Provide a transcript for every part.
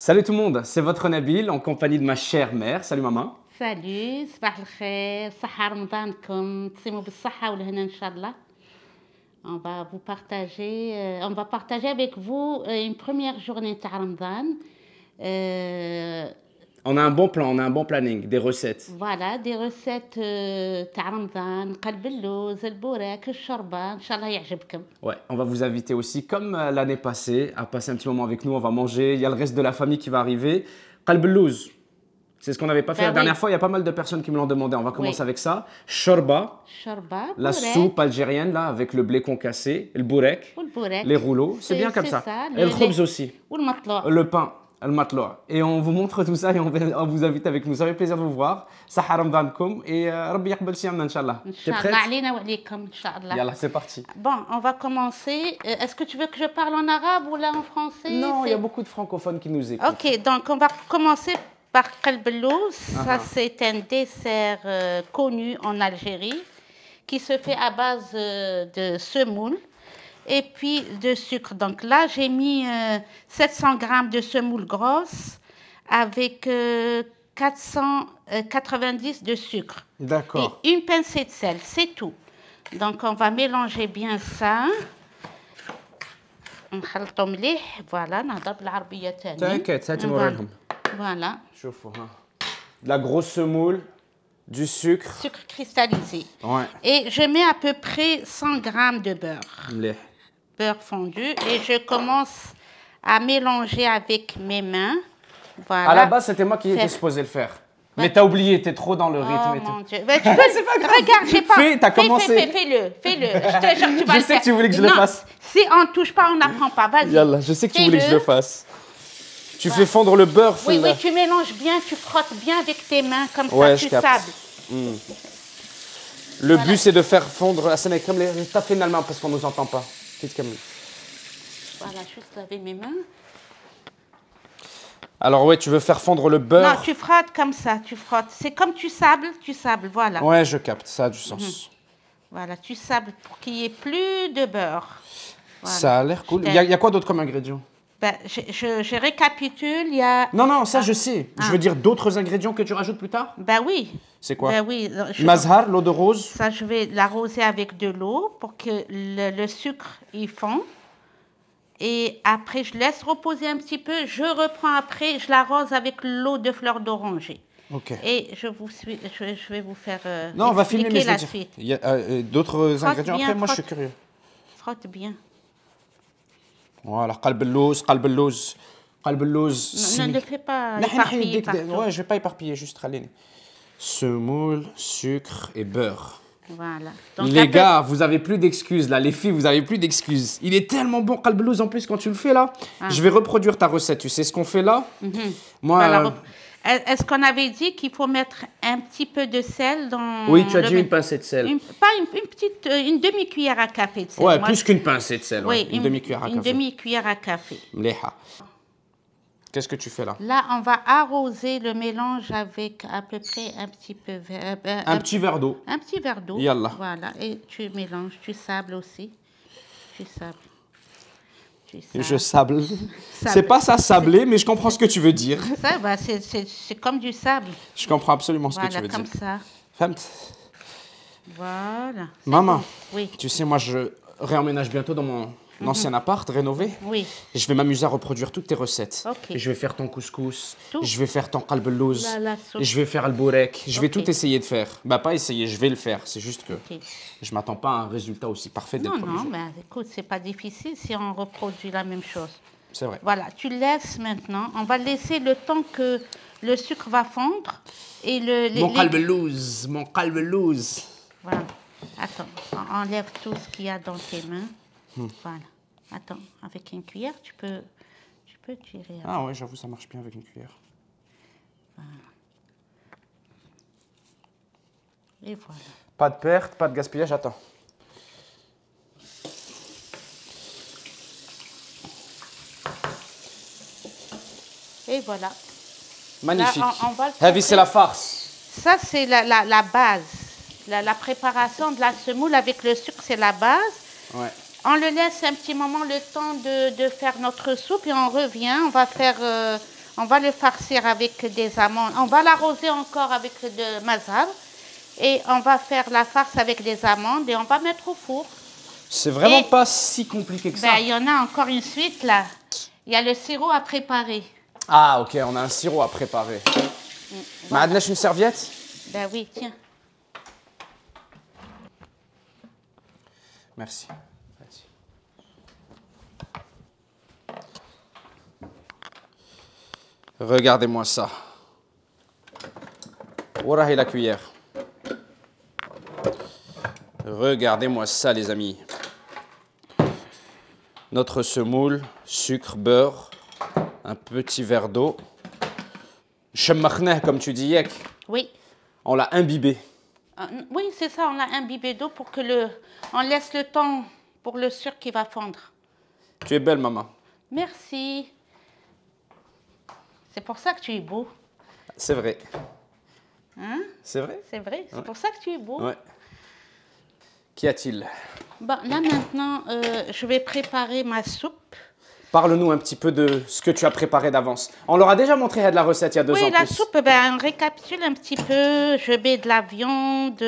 Salut tout le monde, c'est votre Nabil en compagnie de ma chère mère. Salut maman. Salut, صباح الخير، صحة رمضانكم، تصيموا بالصحة والهنا إن شاء الله. On va partager avec vous une première journée de Ramadan. On a un bon plan, on a un bon planning, des recettes. Voilà, des recettes de Ramadan, قلب اللوز، البوراك، الشوربة، إن شاء الله يعجبكم. Ouais, on va vous inviter aussi, comme l'année passée, à passer un petit moment avec nous. On va manger. Il y a le reste de la famille qui va arriver. قلب اللوز. C'est ce qu'on n'avait pas fait la dernière fois. Il y a pas mal de personnes qui me l'ont demandé. On va commencer avec ça. Shorba, la soupe algérienne là, avec le blé concassé, le bourek, les rouleaux. C'est bien comme ça. Et le khobz aussi. Le pain, le matloua. Et on vous montre tout ça et on vous invite avec nous. Ça fait plaisir de vous voir. Saha Ramadankoum et Rabbi yaqbal siyamna, Inch'Allah. T'es prête? Yallah, c'est parti. Bon, on va commencer. Est-ce que tu veux que je parle en arabe ou là en français? Non, il y a beaucoup de francophones qui nous écoutent. Ok, donc on va commencer par قلب اللوز. Ça, c'est un dessert connu en Algérie qui se fait à base de semoule et puis de sucre. Donc là, j'ai mis 700 grammes de semoule grosse avec 490 de sucre. D'accord. Et une pincée de sel, c'est tout. Donc on va mélanger bien ça. نخلطو مليح. Voilà, نهضر بالعربية تاني. T'inquiète, ça tu m'aurais. Voilà. Chauffe, de la grosse semoule, du sucre. Sucre cristallisé. Ouais. Et je mets à peu près 100 grammes de beurre. Beurre fondu. Et je commence à mélanger avec mes mains. Voilà. À la base, c'était moi qui étais supposé le faire. Mais t'as oublié, t'es trop dans le rythme et tout. Mon Dieu. C'est pas grave. Regarde, j'ai pas. T'as commencé. Fais-le. Je te jure que tu vas le faire. Je sais que tu voulais que je le fasse. Si on ne touche pas, on n'apprend pas. Vas-y. Yallah, je sais que tu voulais que je le fasse. Tu fais fondre le beurre. Oui, tu mélanges bien, tu frottes bien avec tes mains, comme ça, tu sables. Le but, c'est de faire fondre. Comme les taffes finalement, parce qu'on ne nous entend pas. Voilà, juste laver mes mains. Alors, ouais, tu veux faire fondre le beurre. Non, tu frottes comme ça, tu frottes. C'est comme tu sables, voilà. Ouais, je capte, ça a du sens. Voilà, tu sables pour qu'il n'y ait plus de beurre. Voilà. Ça a l'air cool. Il y a quoi d'autre comme ingrédients? Ben, je récapitule, il y a... Non, ça je sais. Je veux dire d'autres ingrédients que tu rajoutes plus tard? Ben oui. C'est quoi? Ben oui. Mazhar, l'eau de rose. Ça, je vais l'arroser avec de l'eau pour que le sucre y fond. Et après, je laisse reposer un petit peu. Je reprends après, je l'arrose avec l'eau de fleur d'oranger. Ok. Et je vais vous faire non, on va filmer, mais la suite. Il y a d'autres ingrédients après? Moi, je suis curieux. Frotte bien. Voilà, qalb al-louz. Ne le fais pas éparpiller partout. Ouais, je vais pas éparpiller, juste râler. Semoule, sucre et beurre. Voilà. Donc, les gars, vous avez plus d'excuses là. Les filles, vous avez plus d'excuses. Il est tellement bon, qalb al-louz, en plus quand tu le fais là. Je vais reproduire ta recette. Tu sais ce qu'on fait là? Moi. Est-ce qu'on avait dit qu'il faut mettre un petit peu de sel dans... Oui, tu as dit une pincée de sel. Une demi-cuillère à café de sel. Ouais, plus qu'une pincée de sel. Oui, une demi-cuillère à café. Une demi-cuillère à café. Qu'est-ce que tu fais là? Là, on va arroser le mélange avec à peu près un petit peu... un petit verre d'eau. Un petit verre d'eau. Yallah. Voilà, et tu mélanges, tu sables aussi. Tu sables. Je sable. C'est pas ça sabler, mais je comprends ce que tu veux dire. Ça, bah, c'est comme du sable. Je comprends absolument ce que tu veux dire. Voilà, comme ça. Voilà. Maman, oui. Tu sais, moi, je réemménage bientôt dans mon ancien appart rénové. Oui. Et je vais m'amuser à reproduire toutes tes recettes. Okay. Et je vais faire ton couscous. Je vais faire ton qalb al-louz. Et je vais faire le bourek. Je vais tout essayer de faire. Bah, pas essayer, je vais le faire. C'est juste que je m'attends pas à un résultat aussi parfait dès le premier jour. Non, mais écoute, c'est pas difficile si on reproduit la même chose. C'est vrai. Voilà, tu laisses maintenant. On va laisser le temps que le sucre va fondre. Et mon qalb al-louz, mon qalb al-louz. Voilà. Attends, on enlève tout ce qu'il y a dans tes mains. Voilà. Attends, avec une cuillère, tu peux tirer. Ah ouais, j'avoue, ça marche bien avec une cuillère. Voilà. Et voilà. Pas de perte, pas de gaspillage, attends. Et voilà. Magnifique. Là, c'est la farce. Ça, c'est la base. La préparation de la semoule avec le sucre, c'est la base. Ouais. On le laisse un petit moment, le temps de faire notre soupe et on revient. On va faire On va le farcir avec des amandes. On va l'arroser encore avec de mazab. Et on va faire la farce avec des amandes et on va mettre au four. C'est vraiment pas si compliqué que ça. Ben, il y en a encore une suite là. Il y a le sirop à préparer. Ah, ok, on a un sirop à préparer. Voilà. Voilà. Une serviette? Ben oui, tiens. Merci. Vas-y. Regardez-moi ça. Voilà la cuillère. Regardez-moi ça, les amis. Notre semoule, sucre, beurre, un petit verre d'eau. Chemmakhneh, comme tu dis, Yek. Oui. On l'a imbibé. Oui, c'est ça, on l'a imbibé d'eau pour que on laisse le temps pour le sucre qui va fondre. Tu es belle, maman. Merci. C'est pour ça que tu es beau. C'est vrai. Hein? C'est vrai? C'est vrai, c'est Ouais. pour ça que tu es beau. Ouais. Qu'y a-t-il? Bon, là maintenant, je vais préparer ma soupe. Parle-nous un petit peu de ce que tu as préparé d'avance. On leur a déjà montré de la recette il y a 2 ans. Oui, la plus. soupe, ben, on récapitule un petit peu. Je mets de la viande,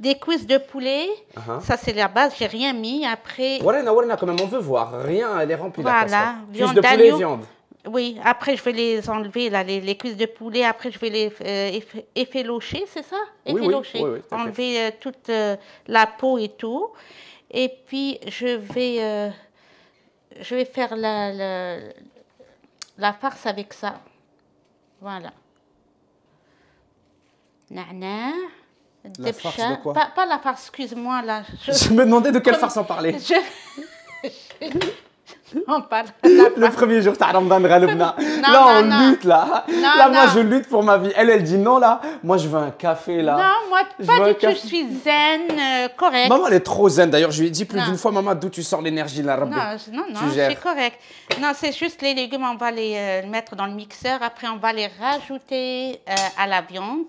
des cuisses de poulet. Ça, c'est la base, j'ai rien mis. Après, Warena, quand même, on veut voir. Rien, elle est remplie la voilà, casserole. viande Cuisse de poulet et d'agneau. viande. Oui, après, je vais les enlever, là, les cuisses de poulet. Après, je vais les effilocher, c'est ça? Oui, oui, Effilocher. oui, t'inquiète. Enlever toute la peau et tout. Et puis, je vais faire la farce avec ça. Voilà. Nana. La farce de quoi? Pas la farce, excuse-moi, là. Je me demandais de quelle farce on parlait. On parle Le premier jour, t'as Ramadan Ghalibna. Là, on lutte, là. Là, moi, je lutte pour ma vie. Elle dit non, là. Moi, je veux un café, là. Non, moi, pas du tout. Je suis zen, correcte. Maman, elle est trop zen. D'ailleurs, je lui ai dit plus Non. d'une fois, maman, d'où tu sors l'énergie, là, Rabbi. Non, Tu je gères. suis correcte. Non, c'est juste les légumes, on va les mettre dans le mixeur. Après, on va les rajouter à la viande.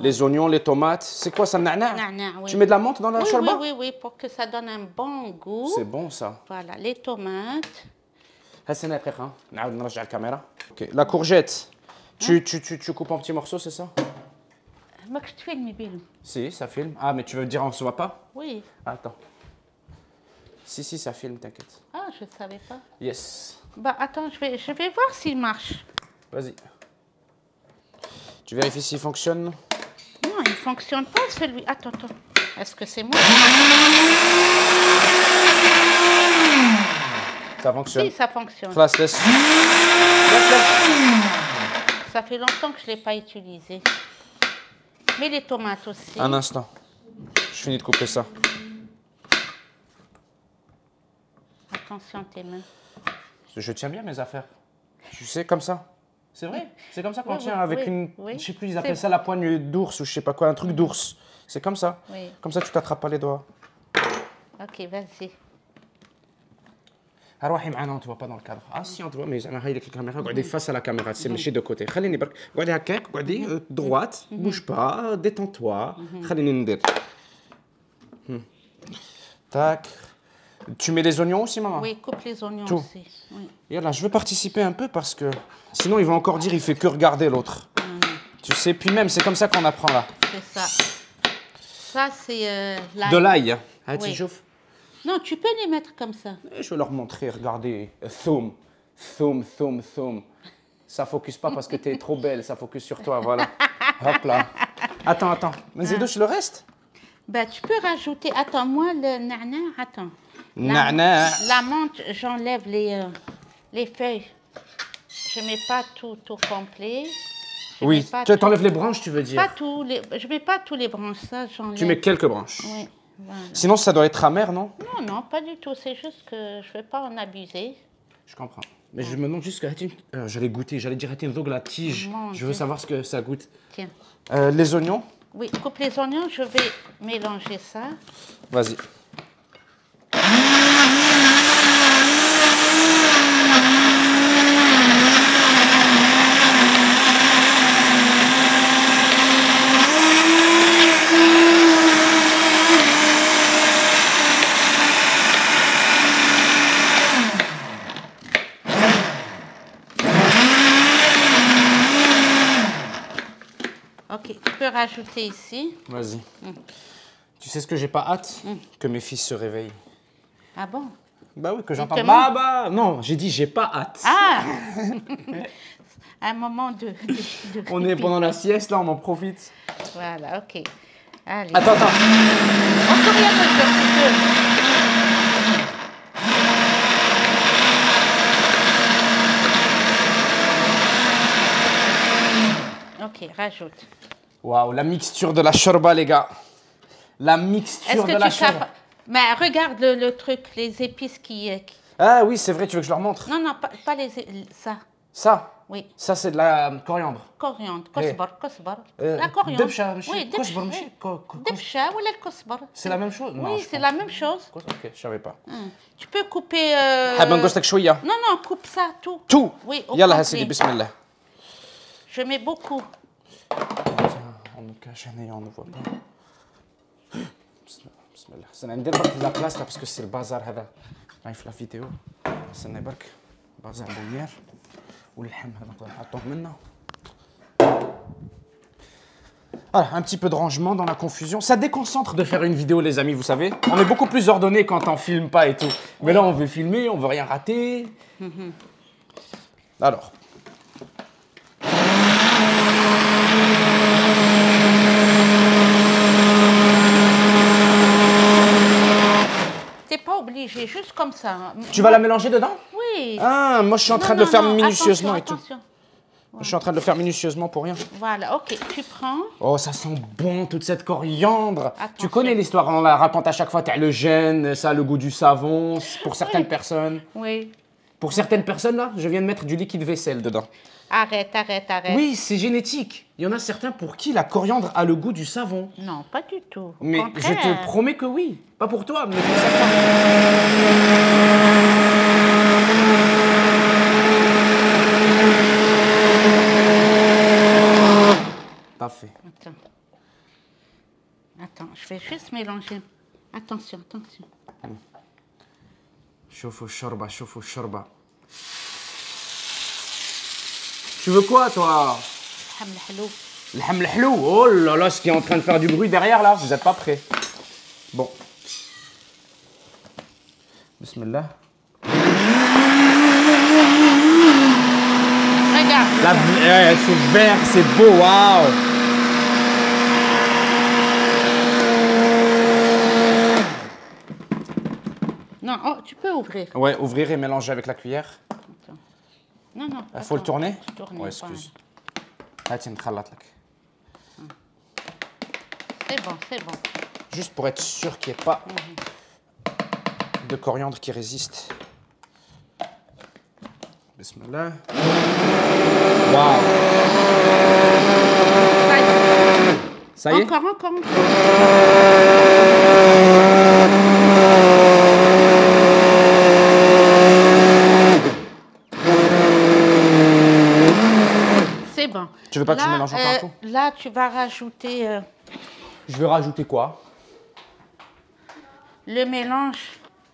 Les oignons, les tomates. C'est quoi ça, nana? Nana, oui. Tu mets de la menthe dans la Oui, shorba? oui, pour que ça donne un bon goût. C'est bon, ça. Voilà, les tomates. Hassana, frère, hein. نعاود نرجع الكاميرا. Ok. La courgette. Tu coupes en petits morceaux, c'est ça? Moi, que je te fais le mibile. Si, ça filme. Ah, mais tu veux dire on se voit pas? Oui. Attends. Si, ça filme, t'inquiète. Ah, je ne savais pas. Yes. Bah, attends, je vais voir s'il marche. Vas-y. Tu vérifies s'il fonctionne? Non, il ne fonctionne pas, celui. Attends. Est-ce que c'est moi? Ça fonctionne. Si, ça fonctionne. Laisse. Laisse. Ça fait longtemps que je ne l'ai pas utilisé. Mais les tomates aussi. Un instant. Je finis de couper ça. Attention tes mains. Je tiens bien mes affaires. Tu sais, comme ça. C'est vrai. C'est comme ça qu'on Oui, tient oui, avec oui, une... oui. Je sais plus, ils appellent ça la poigne d'ours ou je sais pas quoi, un truc d'ours. C'est comme ça. Oui. Comme ça, tu t'attrapes pas les doigts. Ok, vas-y. روحي معنا on te voit pas dans le cadre. Ah si on te voit mais انا هاي لك الكاميرا قعدي face à la caméra c'est ماشي de côté خليني برك قعدي هكاك قعدي droite bouge pas détends-toi خليني ندير tac. Tu mets les oignons aussi maman? Oui, coupe les oignons Tout. aussi. Oui. Yallah, je veux participer un peu parce que sinon ils vont encore dire il fait que regarder l'autre. Tu sais puis même c'est comme ça qu'on apprend là. C'est ça. Ça, c'est l'ail. De l'ail. Ah, Oui. tu chauffes? Non, tu peux les mettre comme ça. Je vais leur montrer, regardez, thoum. Ça focus pas parce que tu es trop belle, ça focus sur toi, voilà. Hop là. Attends, mais Zedouche, le reste? Ben, tu peux rajouter. Attends, moi, le nana, attends. Nana. La menthe, j'enlève les feuilles. Je mets pas tout complet. Je Oui, mets pas tu t'enlèves les branches, tu veux dire? Pas tous les. Je mets pas tous les branches, ça, j'enlève. Tu mets quelques branches. Oui, voilà. Sinon, ça doit être amer, non? Non, pas du tout. C'est juste que je ne veux pas en abuser. Je comprends. Mais je me demande juste que... j'allais goûter, j'allais dire la tige. Mon Je veux Dieu. savoir ce que ça goûte. Tiens. Les oignons? Oui, coupe les oignons. Je vais mélanger ça. Vas-y. Ok, tu peux rajouter ici. Vas-y. Tu sais ce que j'ai pas hâte? Que mes fils se réveillent. Ah bon? Bah oui, que j'entends. Justement. Bah, non, j'ai dit j'ai pas hâte. Ah! Un moment de On est pipi. pendant la sieste, là, on en profite. Voilà, ok. Allez. Attends. Encore rien de un petit peu. Ok, rajoute. Waouh, la mixture de la shorba, les gars. La Est-ce mixture que de la tu tapes... shorba. Mais regarde le truc, les épices qui... Ah oui, c'est vrai, tu veux que je leur montre? Non, pas les... Ça, Ça? oui. Ça, c'est de la coriandre. Coriandre, Eh. كزبر. La coriandre. دبشة ماشي Oui, كزبر ماشي دبشة ولا الكزبر. C'est la même chose? Non, Oui, je c'est pense la pas. même chose. Ok, je savais pas. Tu peux couper... حابة نقص لك شوية. Non, coupe ça, tout. Tout. Oui, au يلا complet. هسيدي بسم الله. Je mets beaucoup. On nous cache هنايا, on ne voit pas. بسم الله. استنى ندير برك لا بلاصة parce que c'est le bazar هذا. راهي في لا فيديو. استنى برك. بازار بويار. واللحم هذا نقدر نحطوه منا. Voilà, un petit peu de rangement dans la confusion. Ça déconcentre de faire une vidéo, les amis, vous savez. On est beaucoup plus ordonné quand on filme pas et tout. Mais là, on veut filmer, on veut rien rater. Alors. T'es pas obligé, juste comme ça. Tu vas la mélanger dedans? Oui. Ah, moi, je suis en train de le faire minutieusement et tout. Attention. Je suis en train de le faire minutieusement pour rien. Voilà, ok, tu prends. Oh, ça sent bon, toute cette coriandre. Tu Attention. connais l'histoire, on la raconte à chaque fois. T'as le gène, ça a le goût du savon, pour certaines personnes. Oui. Pour certaines personnes, là, je viens de mettre du liquide vaisselle dedans. Arrête. Oui, c'est génétique. Il y en a certains pour qui la coriandre a le goût du savon. Non, pas du tout. Au Mais je contraire. te promets que oui. Pas pour toi, mais pour certains. Parfait. Attends, je vais juste mélanger. Attention. Chauffe shorba, chauffe shorba. Tu veux quoi, toi? الحم الحلو. L'ham l'hlou. Oh là là, ce qui est en train de faire du bruit derrière, là. Vous n'êtes pas prêts. Bon. Bismillah. Regarde. C'est vert, c'est beau, waouh. Non, oh, tu peux ouvrir. Ouais, ouvrir et mélanger avec la cuillère. Attends. Non. Il faut le tourner? Tourner. Ouais, excuse. هاتي نخلط لك. C'est bon. Juste pour être sûr qu'il n'y ait pas de coriandre qui résiste. Bismillah. Waouh. Ça y est? Encore. C'est bon. Tu veux pas que je mélange encore un coup? Là, tu vas rajouter Je vais rajouter quoi? le mélange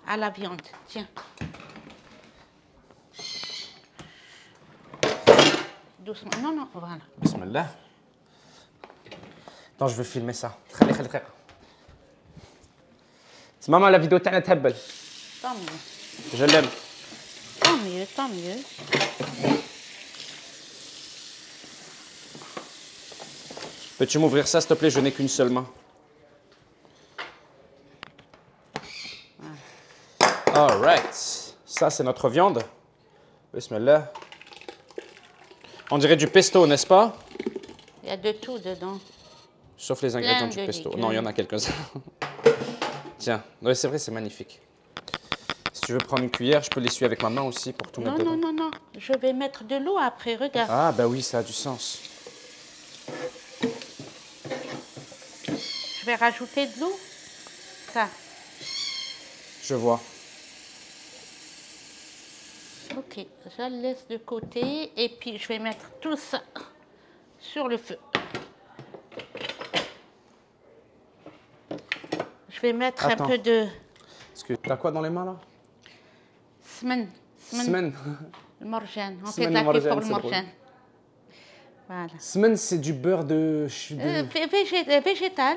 à la viande. Tiens. Doucement. Non, voilà. Bismillah. Attends, je vais filmer ça. خلي. C'est maman, la vidéo تاعنا تهبل. Tant mieux. Je l'aime. Tant mieux. Peux-tu m'ouvrir ça, s'il te plaît? Je n'ai qu'une seule main. All right. Ça, c'est notre viande. Bismillah. On dirait du pesto, n'est-ce pas? Il y a de tout dedans. Sauf les ingrédients Plein du de pesto. légumes. Non, il y en a quelques-uns. Tiens, ouais, c'est vrai, c'est magnifique. Si tu veux prendre une cuillère, je peux l'essuyer avec ma main aussi pour tout mettre dedans. Non. Je vais mettre de l'eau après, regarde. Ah, bah oui, ça a du sens. Je vais rajouter de l'eau. Ça. Je vois. Ok, je le laisse de côté et puis je vais mettre tout ça sur le feu. Je vais mettre Attends. un peu de Est-ce que t'as quoi dans les mains là? semaine. Semaine. Le morjane. On fait Semaine de la de cuisine pour morjane, le c'est morjane. Voilà. Semaine, c'est du beurre de... Végétal.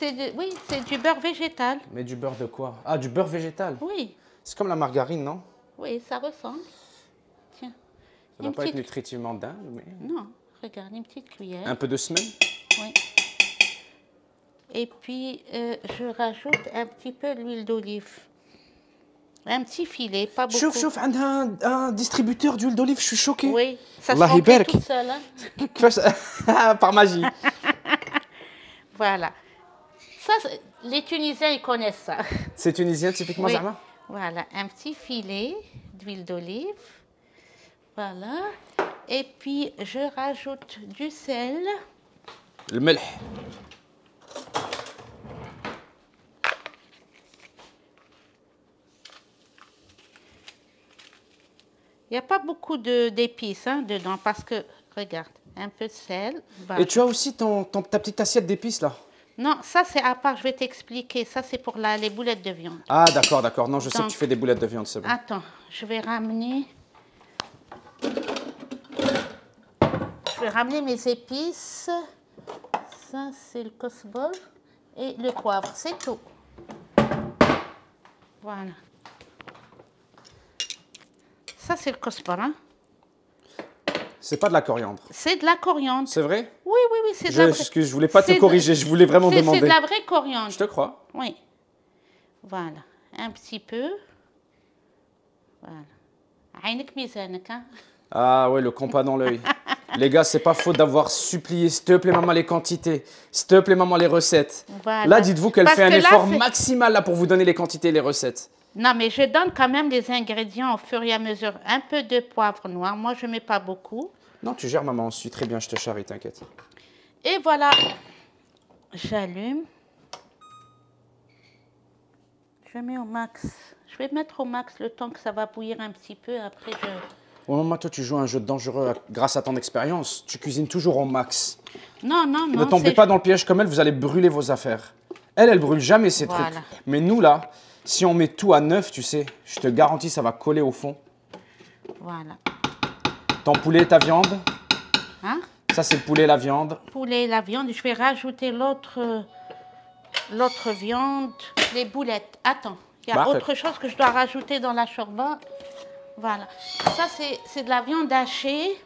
Oui, c'est du beurre végétal. Mais du beurre de quoi? Ah, du beurre végétal? Oui. C'est comme la margarine, non? Oui, ça ressemble. Tiens. Ça ne doit pas être nutritivement dingue, mais... Non, regarde, une petite cuillère. Un peu de semaine? Oui. Et puis, je rajoute un petit peu d'huile d'olive. Un petit filet, pas beaucoup. Chouf, un distributeur d'huile d'olive, je suis choqué. Oui, ça Allah se remplit يبارك. toute seule. Hein? Par magie. Voilà. Ça, les Tunisiens, ils connaissent ça. C'est tunisien typiquement, Oui. Zama? Voilà, un petit filet d'huile d'olive. Voilà. Et puis, je rajoute du sel. Le melh. Il n'y a pas beaucoup d'épices dedans parce que, regarde, un peu de sel. Et tu as aussi ta petite assiette d'épices là? Non, ça c'est à part, je vais t'expliquer. Ça c'est pour les boulettes de viande. Ah d'accord. Non, je sais que tu fais des boulettes de viande, c'est bon. Attends, je vais ramener mes épices. Ça c'est le cosbol et le poivre, c'est tout. Voilà. Ça c'est le cosbol, hein? C'est pas de la coriandre. C'est de la coriandre. C'est vrai? Oui, c'est de la vraie. Excuse, je voulais pas te corriger, je voulais vraiment demander. C'est de la vraie coriandre. Je te crois. Oui. Voilà. Un petit peu. Voilà. عينك ميزانك, hein? Ah ouais, le compas dans l'œil. Les gars, c'est pas faute d'avoir supplié, s'il te plaît maman, les quantités, s'il te plaît maman, les recettes. Voilà. Là, dites-vous qu'elle fait un là, effort maximal là pour vous donner les quantités et les recettes. Non, mais je donne quand même les ingrédients au fur et à mesure. Un peu de poivre noir. Moi, je mets pas beaucoup. Non, tu gères maman, je suis très bien, je te charrie, t'inquiète. Et voilà. J'allume. Je mets au max. Je vais mettre au max le temps que ça va bouillir un petit peu. Après, je... Oh maman, toi, tu joues un jeu dangereux grâce à ton expérience. Tu cuisines toujours au max. Non. Ne tombez pas dans le piège comme elle, vous allez brûler vos affaires. Elle brûle jamais ses trucs. Mais nous, là, si on met tout à neuf, tu sais, je te garantis, ça va coller au fond. Voilà. Ton poulet, ta viande. Hein? Ça, c'est le poulet, la viande. Poulet, la viande. Je vais rajouter l'autre viande, les boulettes. Attends, il y a autre chose que je dois rajouter dans la chorba. Voilà. Ça, c'est de la viande hachée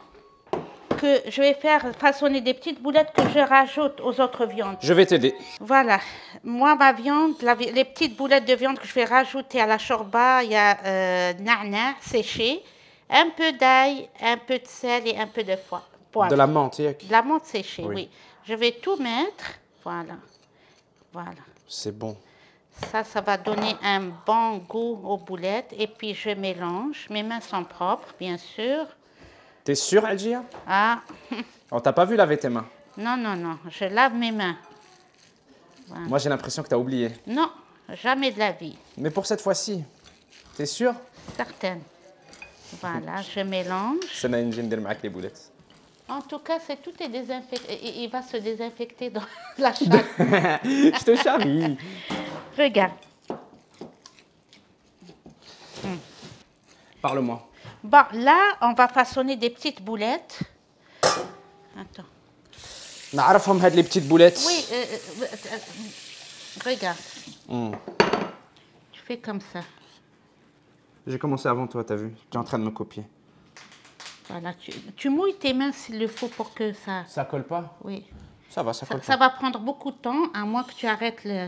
que je vais faire façonner des petites boulettes que je rajoute aux autres viandes. Je vais t'aider. Voilà. Moi, ma viande, les petites boulettes de viande que je vais rajouter à la chorba, il y a na'na séché, un peu d'ail, un peu de sel et un peu de poivre. De la menthe, de la menthe séchée, oui. Je vais tout mettre. Voilà. C'est bon. Ça va donner un bon goût aux boulettes. Et puis, je mélange. Mes mains sont propres, bien sûr. T'es sûre, Algia? Ah. On t'a pas vu laver tes mains? Non. Je lave mes mains. Voilà. Moi, j'ai l'impression que t'as oublié. Non, jamais de la vie. Mais pour cette fois-ci, t'es sûre? Certaine. Voilà, je mélange. Ça n'a une gêne avec les boulettes. En tout cas, tout est désinfecté. Il va se désinfecter dans la chatte. Je te charrie. Regarde. Parle-moi. Bon, là, on va façonner des petites boulettes. Attends. نعرفهم هاد les petites boulettes. Oui, regarde. Tu fais comme ça. J'ai commencé avant toi, t'as vu? Tu es en train de me copier. Voilà, tu mouilles tes mains s'il le faut pour que ça... Ça colle pas? Oui. Ça va, ça colle pas. Ça va prendre beaucoup de temps, à moins que tu arrêtes le...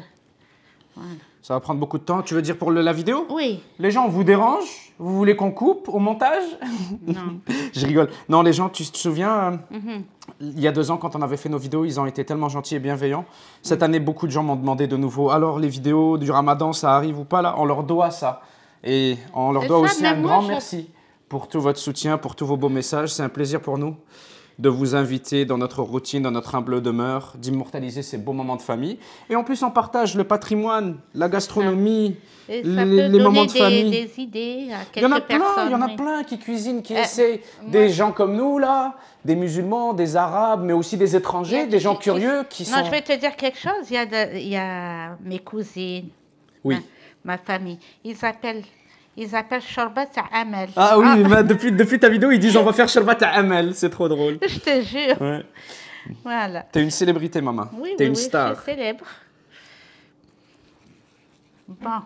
Voilà. Ça va prendre beaucoup de temps. Tu veux dire pour la vidéo? Oui. Les gens vous dérangent? Vous voulez qu'on coupe au montage? Non. Je rigole. Non, les gens, tu te souviens, il y a 2 ans, quand on avait fait nos vidéos, ils ont été tellement gentils et bienveillants. Cette année, beaucoup de gens m'ont demandé de nouveau, alors les vidéos du Ramadan, ça arrive ou pas là? On leur doit ça. Et on leur doit aussi un grand merci pour tout votre soutien, pour tous vos beaux messages. C'est un plaisir pour nous de vous inviter dans notre routine, dans notre humble demeure, d'immortaliser ces beaux moments de famille. Et en plus, on partage le patrimoine, la gastronomie, les moments de famille. Des idées à quelques personnes. Il y en a plein qui cuisinent, qui essaient. Des gens comme nous, là, des musulmans, des arabes, mais aussi des étrangers, des gens curieux qui sont... Non, je vais te dire quelque chose. Il y a mes cousines, oui. ma famille. Ils ils appellent shorbat amel. Ah oui, mais depuis ta vidéo, ils disent on va faire sharbat amel. C'est trop drôle. Je te jure. Ouais. Voilà. T'es une célébrité, maman. Oui, T'es oui, une oui, star. je suis célèbre. Bon.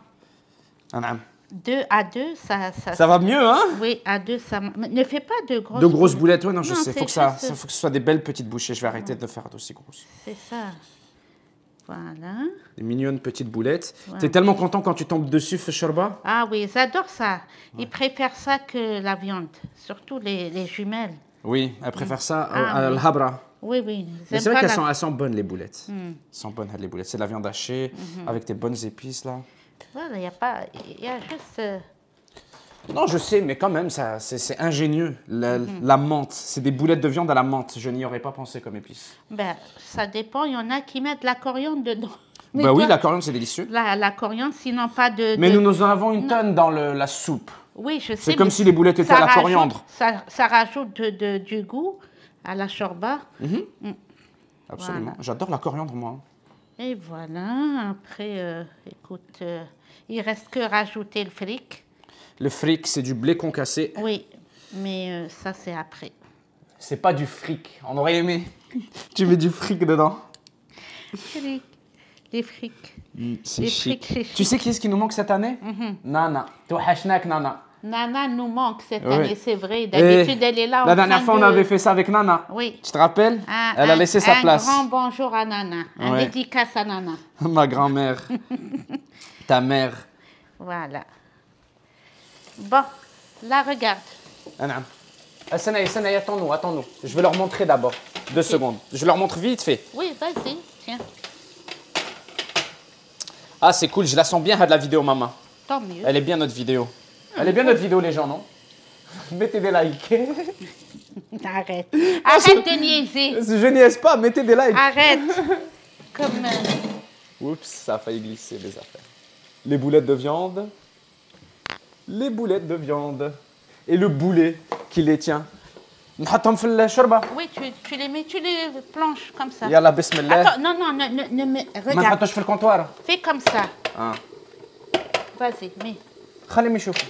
Ah, 2 à 2, ça va mieux, hein? Oui, à 2, ça... Ne fais pas de grosses... De grosses boulettes, ouais, non, je Non, sais. c'est Faut que ça, juste- faut que ce soit des belles petites bouchées. Je vais arrêter de le faire d'aussi grosses. C'est ça. Voilà. Des mignonnes petites boulettes. Ouais. T'es tellement content quand tu tombes dessus, fais shorba? Ah oui, j'adore ça. Ils préfèrent ça que la viande, surtout les jumelles. Oui, elle préfère ça Ah, à oui. l'habra. Oui, oui. Mais c'est J'aime vrai pas qu'elles la- sont bonnes, les boulettes. Elles sont bonnes, les boulettes. C'est de la viande hachée, avec tes bonnes épices, là. Voilà, il n'y a pas... Il y a juste... Non, je sais, mais quand même, c'est ingénieux. La menthe, c'est des boulettes de viande à la menthe. Je n'y aurais pas pensé comme épice. Ben, ça dépend. Il y en a qui mettent la coriandre dedans. Mais Bah oui, toi, la coriandre, c'est délicieux. la coriandre, sinon pas de... Mais de- nous en avons une tonne dans la soupe. Oui, je sais. C'est comme mais si les boulettes étaient ça à la rajoute- coriandre. Ça rajoute du goût à la shorba. Absolument. Voilà. J'adore la coriandre, moi. Et voilà. Après, écoute, il reste que rajouter le fric. Le fric, c'est du blé concassé. Oui, mais ça, c'est après. C'est pas du fric. On aurait aimé. Tu mets du fric dedans. Fric. Les frics. C'est Les chic. frics, c'est chic. Tu sais qui est-ce qui nous manque cette année? Nana. Touhachnak Nana. Nana nous manque cette Oui. année, c'est vrai. D'habitude, elle est là. La en dernière train fois, on de- avait fait ça avec Nana. Oui. Tu te rappelles? Un- Elle a un- laissé sa place. Un grand bonjour à Nana. Un Ouais. dédicace à Nana. Ma grand-mère. Ta mère. Voilà. Bon, là, regarde. Anam. Sanaï, attends-nous. Je vais leur montrer d'abord. 2 secondes. Je leur montre vite fait. Oui, vas-y, tiens. Ah, c'est cool, je la sens bien, de la vidéo, maman. Tant mieux. Elle est bien, notre vidéo. Elle est bien, notre vidéo, les gens, non? Mettez des likes. Arrête. Arrête de niaiser. Je niaise pas, mettez des likes. Arrête. Comme... Oups, ça a failli glisser, les affaires. Les boulettes de viande. Les boulettes de viande. Et le boulet qui les tient. نحطهم في الشوربة. Oui, tu les mets, tu les planches comme ça. يلا بسم الله. Attends, non, ne me... ما Regarde, نحطوش في الكونتوار. fais comme ça. اه. Vas-y, mets. خليهم يشوفوا.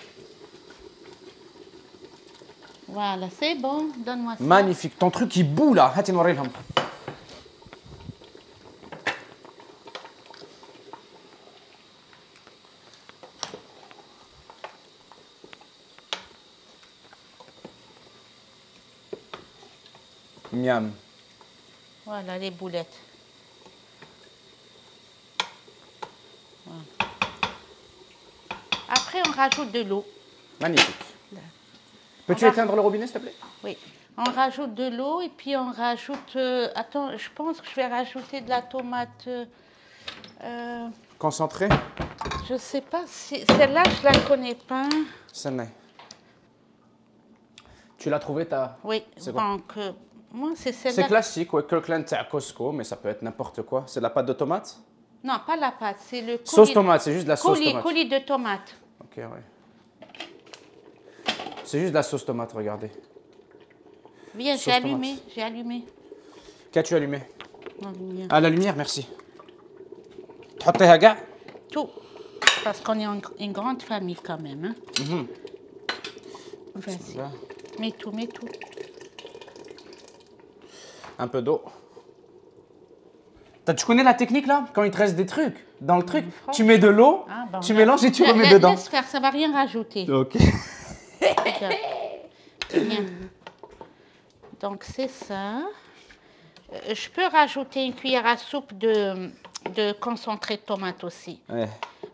Voilà, c'est bon. Donne-moi ça. Magnifique. Ton truc il bout là. هاتي نوري لهم. Miam. Voilà, les boulettes. Voilà. Après, on rajoute de l'eau. Magnifique. Peux-tu On va- éteindre le robinet, s'il te plaît? Oui. On rajoute de l'eau et puis on rajoute... attends, je pense que je vais rajouter de la tomate... Concentré. je sais pas si... Celle-là, je la connais pas. Celle-là. Tu l'as trouvé, ta... Oui, C'est quoi? donc... moi, c'est C'est celle-là. classique, ouais, Kirkland à Costco, mais ça peut être n'importe quoi. C'est de la pâte de tomate? Non, pas la pâte, c'est le coulis... Sauce tomate, c'est juste de la sauce coulis, tomate. coulis de tomate. Ok, ouais. C'est juste de la sauce tomate, regardez. Bien, Sauce j'ai tomate. allumé, j'ai allumé. Qu'as-tu allumé? La lumière. Ah, la lumière, merci. تحطيها كاع؟ Tout. Parce qu'on est une grande famille quand même. Hein. Vas-y. Bismillah. Mets tout, mets tout. Un peu d'eau. Tu connais la technique là? Quand il te reste des trucs dans le truc, tu mets de l'eau, Ah, bon, tu mélanges et tu remets laisse dedans. faire, ça va rien rajouter. Ok. Regarde. Bien. Donc c'est ça. Je peux rajouter une cuillère à soupe de concentré de tomate aussi. Ouais.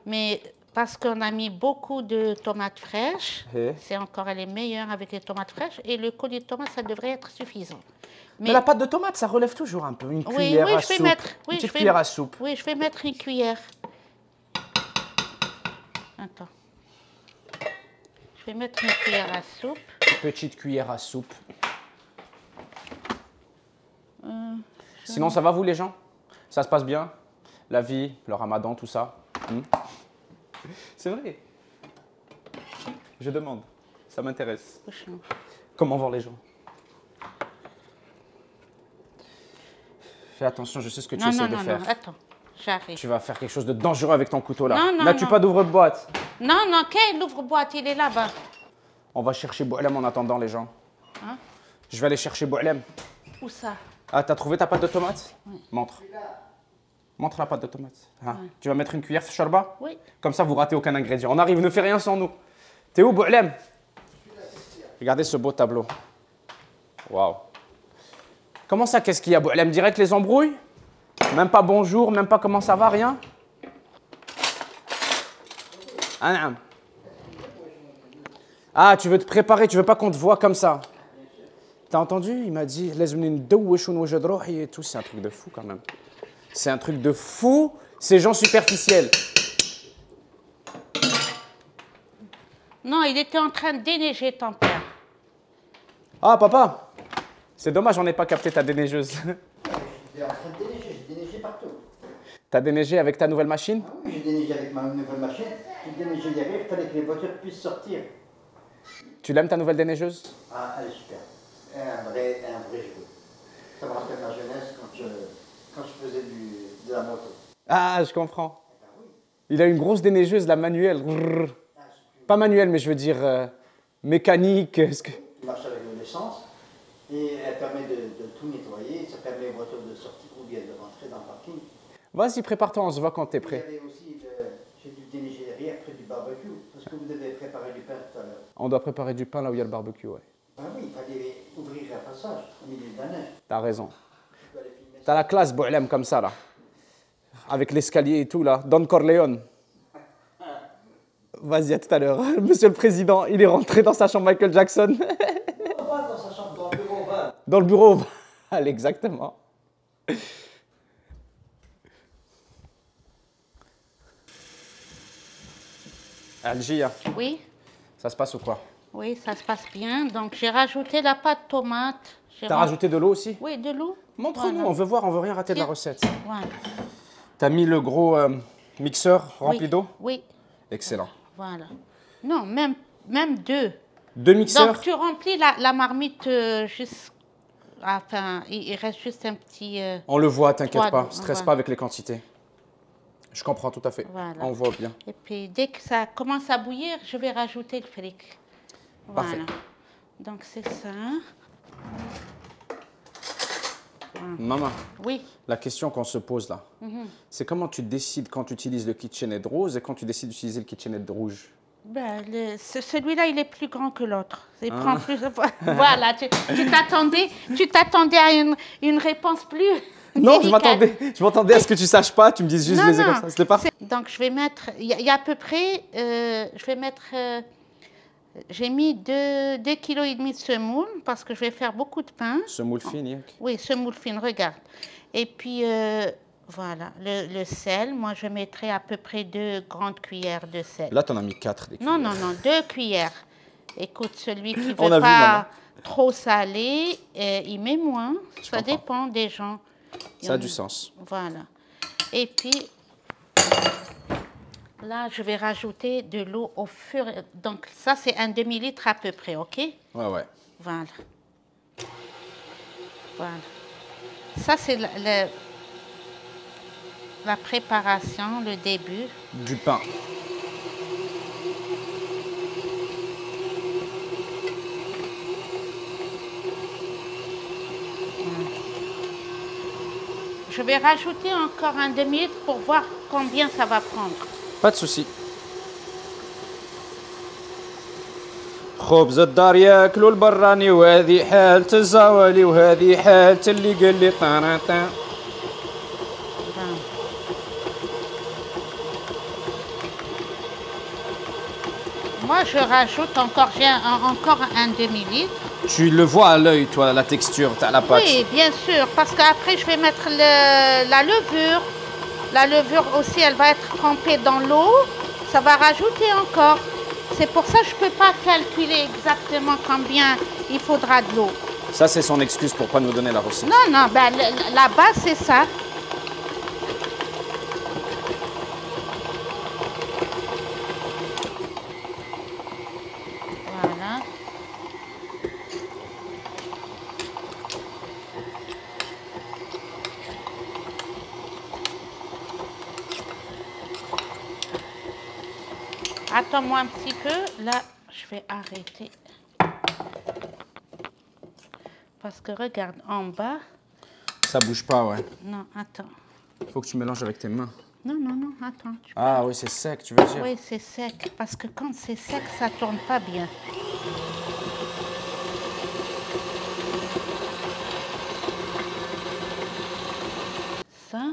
Mais parce qu'on a mis beaucoup de tomates fraîches, Eh. c'est encore elle est meilleure avec les tomates fraîches et le collier de tomates, ça devrait être suffisant. Mais la pâte de tomate, ça relève toujours un peu. Une Oui, cuillère oui, à je vais soupe. mettre. Une Oui, petite je vais, cuillère à soupe. Oui, je vais mettre une cuillère. Attends. Je vais mettre une cuillère à soupe. Petite cuillère à soupe. Sinon, ça va vous les gens? Ça se passe bien? La vie, le ramadan, tout ça? C'est vrai. Je demande. Ça m'intéresse. Cochon. Comment vont les gens? Fais attention, je sais ce que tu essaies de faire. Non, attends, j'arrive. Tu vas faire quelque chose de dangereux avec ton couteau là. Non, non, N'as-tu non. pas d'ouvre-boîte? Non, non, quel ouvre-boîte, il est là-bas. On va chercher Bouhlem en attendant, les gens. Hein? Je vais aller chercher Bouhlem. Où ça? Ah, t'as trouvé ta pâte de tomate? Oui. Montre. Montre la pâte de tomate. Ah. Oui. Tu vas mettre une cuillère de shorba? Oui. Comme ça, vous ratez aucun ingrédient. On arrive, ne fait rien sans nous. T'es où, Bouhlem? Regardez ce beau tableau. Waouh. Comment ça, qu'est-ce qu'il y a, Bouhlem? Direct les embrouilles? Même pas bonjour, même pas comment ça va, rien? Ah, tu veux te préparer, tu veux pas qu'on te voit comme ça. T'as entendu? Il m'a dit, et tout, c'est un truc de fou quand même. C'est un truc de fou, ces gens superficiels. Non, il était en train de déneiger ton père. Ah, papa, c'est dommage, on n'ait pas capté ta déneigeuse. J'étais en train de déneiger, j'ai déneigé partout. T'as déneigé avec ta nouvelle machine? Ah oui, j'ai déneigé avec ma nouvelle machine. J'ai déneigé derrière, il fallait que les voitures puissent sortir. Tu l'aimes ta nouvelle déneigeuse? Ah, elle est super. Un vrai jouet. Ça me rappelle ma jeunesse quand je faisais de la moto. Ah, je comprends. Ah oui. Il a une grosse déneigeuse, la manuelle. Pas manuelle, mais je veux dire mécanique. Elle marche avec de l'essence et elle permet de tout nettoyer. Ça permet aux voitures de sortir ou bien de rentrer dans le parking. Vas-y, prépare-toi, on se voit quand t'es Il y prêt. avait aussi, j'ai dû déneiger derrière près du barbecue parce que vous devez préparer du pain tout à l'heure. On doit préparer du pain là où il y a le barbecue, ouais. Ah oui, il fallait ouvrir un passage au milieu de la neige. T'as raison. Je peux aller filmer ça. T'as la classe, Bouhlem, comme ça, là. Avec l'escalier et tout, là. Don Corleone. Vas-y, à tout à l'heure. Monsieur le Président, il est rentré dans sa chambre Michael Jackson. Non, pas dans sa chambre, dans le bureau ovale. Dans le bureau ovale, exactement. Algia, Oui, ça se passe ou quoi? oui, ça se passe bien. Donc, j'ai rajouté la pâte tomate. T'as rajouté de l'eau aussi? Oui, de l'eau. Montre-nous, Voilà. on veut voir, on veut rien rater de la recette. Voilà. T'as mis le gros mixeur rempli Oui, d'eau? Oui, Excellent. voilà. Non, même deux. 2 mixeurs? Donc, tu remplis la marmite juste... Enfin, il reste juste un petit... On le voit, t'inquiète Trois, pas, donc, stresse voilà. pas avec les quantités. Je comprends tout à fait. Voilà. On voit bien. Et puis, dès que ça commence à bouillir, je vais rajouter le fric. Voilà. Parfait. Donc, c'est ça. Maman, Oui. la question qu'on se pose là, c'est comment tu décides quand tu utilises le KitchenAid rose et quand tu décides d'utiliser le KitchenAid rouge? Ben, celui-là, il est plus grand que l'autre. Il prend plus. Voilà, tu t'attendais à une réponse plus. Non, délicate. je m'attendais à ce que tu saches pas, tu me dises juste Non, les ai non. comme ça. C'était parfait. Donc, je vais mettre. Il y a à peu près. Je vais mettre. J'ai mis 2,5 kg de semoule parce que je vais faire beaucoup de pain. Semoule fine, Yak. Oui, semoule fine, regarde. Et puis, voilà, le sel. Moi, je mettrai à peu près 2 grandes cuillères de sel. Là, tu en as mis 4. Non, 2 cuillères. Écoute, celui qui ne On veut a vu, pas maman. trop salé, il met moins. Ça comprends. dépend des gens. Ça a du sens. Voilà. Et puis, là, je vais rajouter de l'eau au fur et... Donc, ça, c'est un demi-litre à peu près, OK? Ouais. Voilà. Voilà. Ça, c'est la préparation, le début. Du pain. Je vais rajouter encore un demi-litre pour voir combien ça va prendre. Pas de souci. خبز الدار ياكلوا البراني وهذه حالة الزوالي وهذه حالة اللي قال لي طاراطا. Voilà. Moi, je rajoute encore, encore un demi-litre. Tu le vois à l'œil, toi, la texture, t'as la pâte. Oui, bien sûr, parce qu'après, je vais mettre la levure. La levure aussi, elle va être trempée dans l'eau. Ça va rajouter encore. C'est pour ça que je ne peux pas calculer exactement combien il faudra de l'eau. Ça, c'est son excuse pour pas nous donner la recette. Non, ben, la base, c'est ça. Voilà. attends-moi un petit peu. Là, je vais arrêter. Parce que regarde, en bas... Ça bouge pas, ouais. Non, attends. Faut que tu mélanges avec tes mains. Non, non, non, attends. Ah oui, c'est sec, tu veux dire? Oui, c'est sec. Parce que quand c'est sec, ça tourne pas bien. Ça.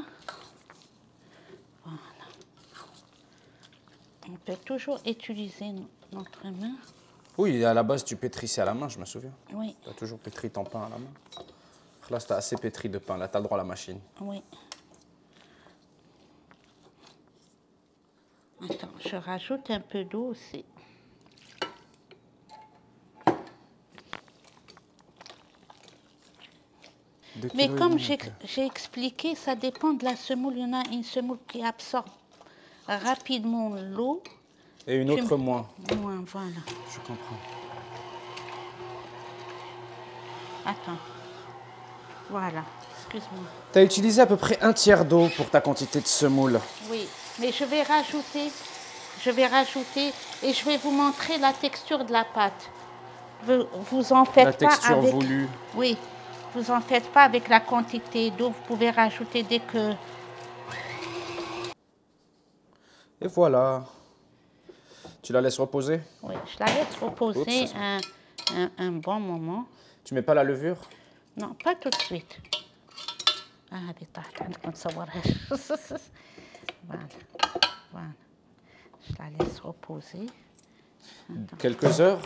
Voilà. On peut toujours utiliser notre main. Oui, à la base, tu pétrissais à la main, je me souviens. Oui. Tu as toujours pétri ton pain à la main. Là, tu as assez pétri de pain. Là, tu as le droit à la machine. Oui. Attends, je rajoute un peu d'eau aussi. Mais comme j'ai expliqué, ça dépend de la semoule. Il y en a une semoule qui absorbe rapidement l'eau. Et une autre moins. Moins, voilà. Je comprends. Attends. Voilà, excuse-moi. Tu as utilisé à peu près un tiers d'eau pour ta quantité de semoule. Oui, mais je vais rajouter et je vais vous montrer la texture de la pâte. Vous en faites la pas texture avec... voulue. Oui, vous en faites pas avec la quantité d'eau. Vous pouvez rajouter dès que... Et voilà. Tu la laisses reposer? Oui, je la laisse reposer un bon moment. Tu mets pas la levure? Non, pas tout de suite. Ah, voilà. Voilà. Je la laisse reposer. Attends. Quelques heures?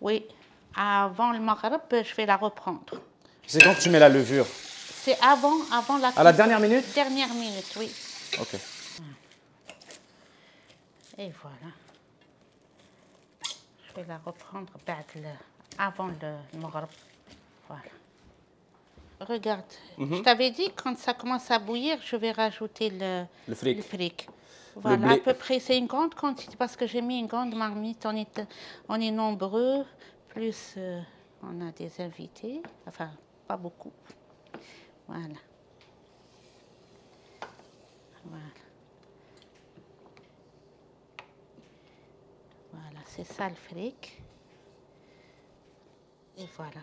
Oui. Avant le maghreb, je vais la reprendre. C'est quand tu mets la levure? C'est avant la... À la dernière minute? Dernière minute, oui. Ok. Et voilà. Je vais la reprendre avant le maghreb. Voilà. Regarde, je t'avais dit, quand ça commence à bouillir, je vais rajouter le fric. Voilà, à peu près, c'est une grande quantité, parce que j'ai mis une grande marmite, on est nombreux, plus on a des invités, enfin, pas beaucoup. Voilà. Voilà. Voilà, c'est ça le fric. Et voilà.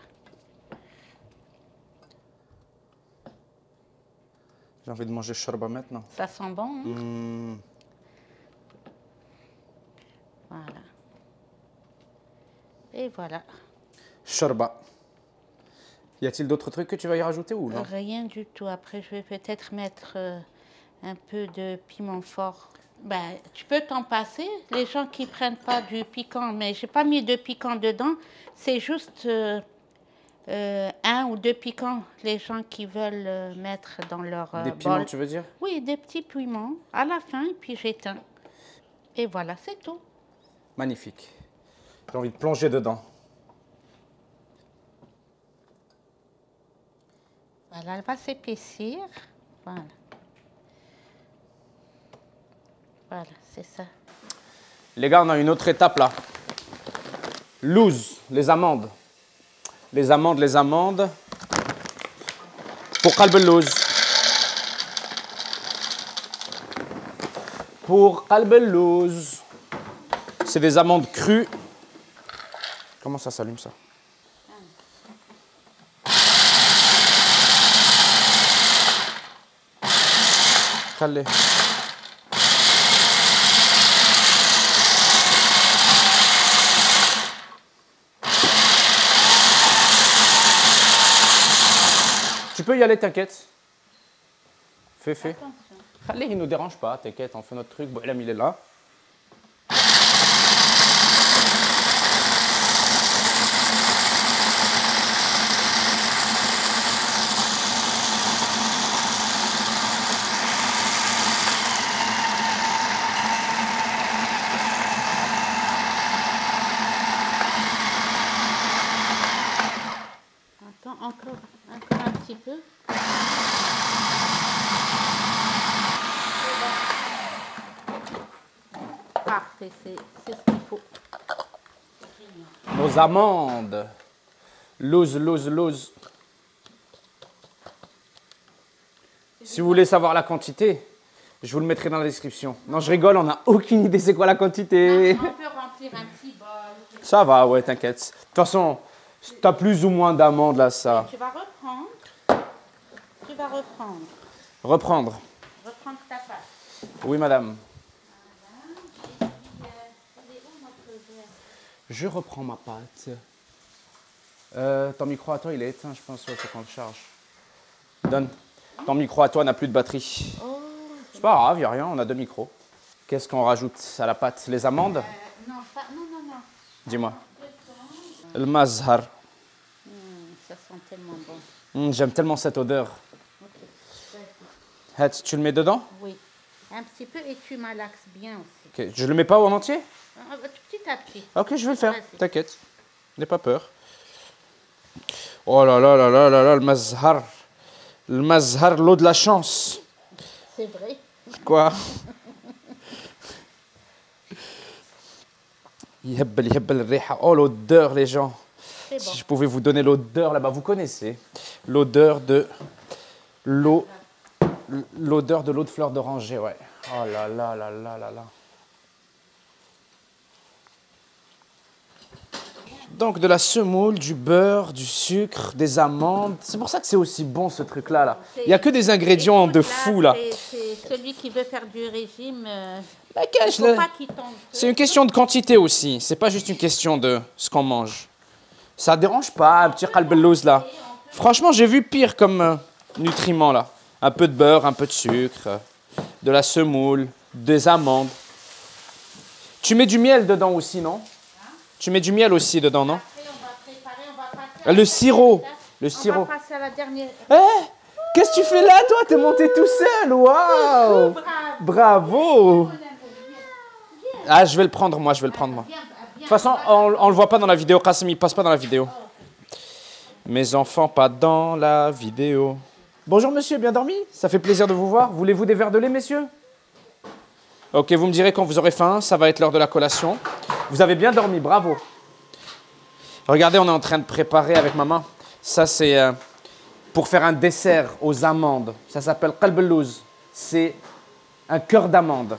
J'ai envie de manger shorba maintenant. Ça sent bon, hein? Voilà. Et voilà. Shorba. Y a-t-il d'autres trucs que tu vas y rajouter ou non? Rien du tout. Après, je vais peut-être mettre un peu de piment fort. Ben, tu peux t'en passer. Les gens qui prennent pas du piquant, mais j'ai pas mis de piquant dedans. C'est juste... un ou deux piquants, les gens qui veulent mettre dans leur Des piments, tu veux dire? Oui, des petits piments à la fin, et puis j'éteins. Et voilà, c'est tout. Magnifique. J'ai envie de plonger dedans. Voilà, elle va s'épaissir. Voilà. Voilà, c'est ça. Les gars, on a une autre étape là. Louz, les amandes. Les amandes. Pour qalb al-louz. Pour qalb al-louz. C'est des amandes crues. Comment ça s'allume ça? Allez. Tu peux y aller, t'inquiète. Fais. Allez, il ne nous dérange pas, t'inquiète, on fait notre truc. Bon, il est là. Attends, encore un petit peu. Parfait, c'est ce qu'il faut. Nos amandes. Louz. Si vous voulez savoir la quantité, je vous le mettrai dans la description. Non, je rigole, on n'a aucune idée c'est quoi la quantité. Non, remplir un petit bol. Ça va, ouais, t'inquiète. De toute façon, tu as plus ou moins d'amandes là, ça. Tu vas reprendre. Tu vas reprendre. Reprendre. Reprendre ta pâte. Oui, madame. Voilà. Et puis, il est où notre verre? Je reprends ma pâte. Ton micro à toi, il est éteint, je pense, ouais, c'est quand je charge. Donne. Ton micro à toi n'a plus de batterie. Oh, C'est pas grave, il n'y a rien, on a 2 micros. Qu'est-ce qu'on rajoute à la pâte? Les amandes? non, non. Dis-moi. Le mazhar. Ça sent tellement bon. J'aime tellement cette odeur. Ok. Het, tu le mets dedans? Oui. Un petit peu et tu malaxes bien aussi. Ok, je le mets pas en entier? Petit à petit. Ok, je vais le faire, Vas-y. t'inquiète. N'aie pas peur. Oh là là là là là là, le mazhar. Le mazhar, l'eau de la chance. C'est vrai. Quoi? يهبل الريحة. Oh, l'odeur, les gens. C'est bon. Si je pouvais vous donner l'odeur là-bas, vous connaissez. L'odeur de l'eau. L'odeur de l'eau de fleur d'oranger, ouais. Oh là là là là là là. Donc de la semoule, du beurre, du sucre, des amandes. C'est pour ça que c'est aussi bon ce truc-là. Là. Il n'y a que des ingrédients de fou là. C'est celui qui veut faire du régime. Bah, Il cache, faut là. pas qu'il tombe. C'est une question de quantité aussi. C'est pas juste une question de ce qu'on mange. Ça dérange pas, un petit qalbelouz là. Franchement, j'ai vu pire comme nutriments là. Un peu de beurre, un peu de sucre, de la semoule, des amandes. Tu mets du miel dedans aussi, non? Tu mets du miel aussi dedans, non? Après, on va préparer, on va passer à Le la sirop. dernière étape. Le On sirop. va passer à la dernière. Eh, qu'est-ce que tu fais là, toi? T'es monté tout seul. Waouh! Bravo! Ah, je vais le prendre, moi, je vais le prendre, moi. De toute façon, on le voit pas dans la vidéo. Qasim, il passe pas dans la vidéo. Mes enfants, pas dans la vidéo. Bonjour, monsieur, bien dormi? Ça fait plaisir de vous voir. Voulez-vous des verres de lait, messieurs? Ok, vous me direz quand vous aurez faim. Ça va être l'heure de la collation. Vous avez bien dormi, bravo. Regardez, on est en train de préparer avec maman. Ça, c'est pour faire un dessert aux amandes. Ça s'appelle qalbelouz. C'est un cœur d'amande.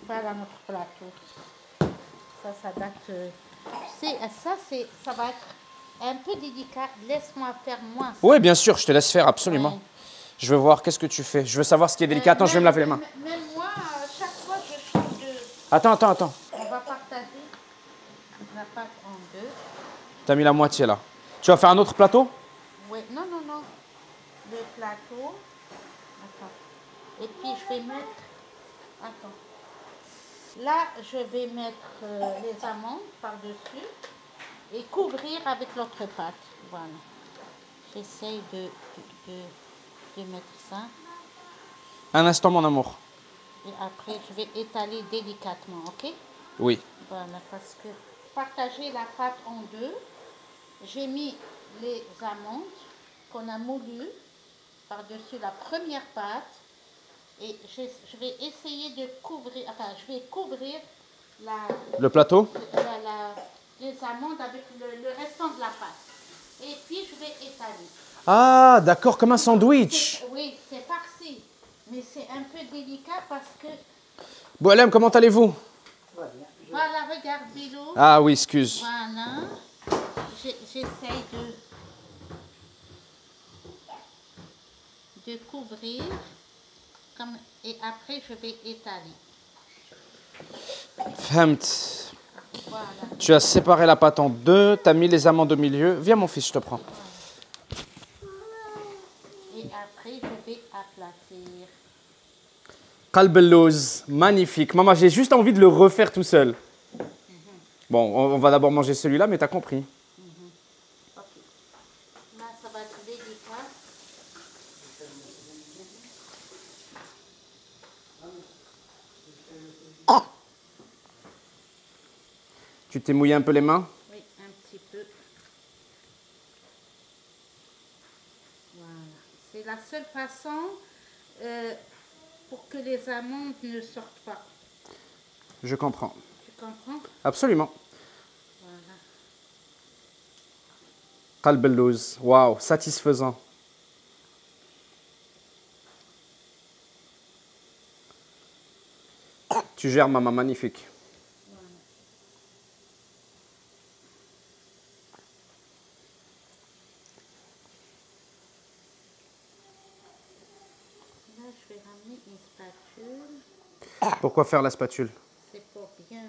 Voilà notre plateau. Ça date. Tu sais, ça va être un peu délicat. Laisse-moi faire moi. Ça. Oui, bien sûr, je te laisse faire, absolument. Ouais. Je veux voir, qu'est-ce que tu fais? Je veux savoir ce qui est délicat. Attends, je vais me laver les mains. Même moi, chaque fois, je change de. Attends. On va partager la pâte en deux. T'as mis la moitié, là. Tu vas faire un autre plateau? Oui, non. Le plateau. Attends. Et puis, je vais mettre. Attends. Là, je vais mettre les amandes par-dessus et couvrir avec l'autre pâte. Voilà. J'essaye de mettre ça. Un instant, mon amour. Et après, je vais étaler délicatement, ok? Oui. Voilà, parce que partager la pâte en deux, j'ai mis les amandes qu'on a moulues par-dessus la première pâte et je vais essayer de couvrir, enfin, je vais couvrir Le plateau? les amandes avec le restant de la pâte. Et puis, je vais étaler. Ah, d'accord, comme un sandwich. Oui, c'est parti. Mais c'est un peu délicat parce que... Boalem, comment allez-vous? Voilà, regarde, Bilou. Ah oui, excuse. Voilà. J'essaye de couvrir. Et après, je vais étaler. Femt. Voilà. Tu as séparé la pâte en deux, tu as mis les amandes au milieu. Viens, mon fils, je te prends. Et après, je vais aplatir. Qalbelouz, magnifique. Maman, j'ai juste envie de le refaire tout seul. Bon, on va d'abord manger celui-là, mais t'as compris. Ok. Là, ça va être délicat. Tu t'es mouillé un peu les mains? Oui, un petit peu. Voilà. C'est la seule façon pour que les amandes ne sortent pas. Je comprends. Tu comprends? Absolument. Voilà. Qalbelouz, waouh, satisfaisant. Tu gères, maman, magnifique. je vais ramener une spatule. Pourquoi faire la spatule? C'est pour bien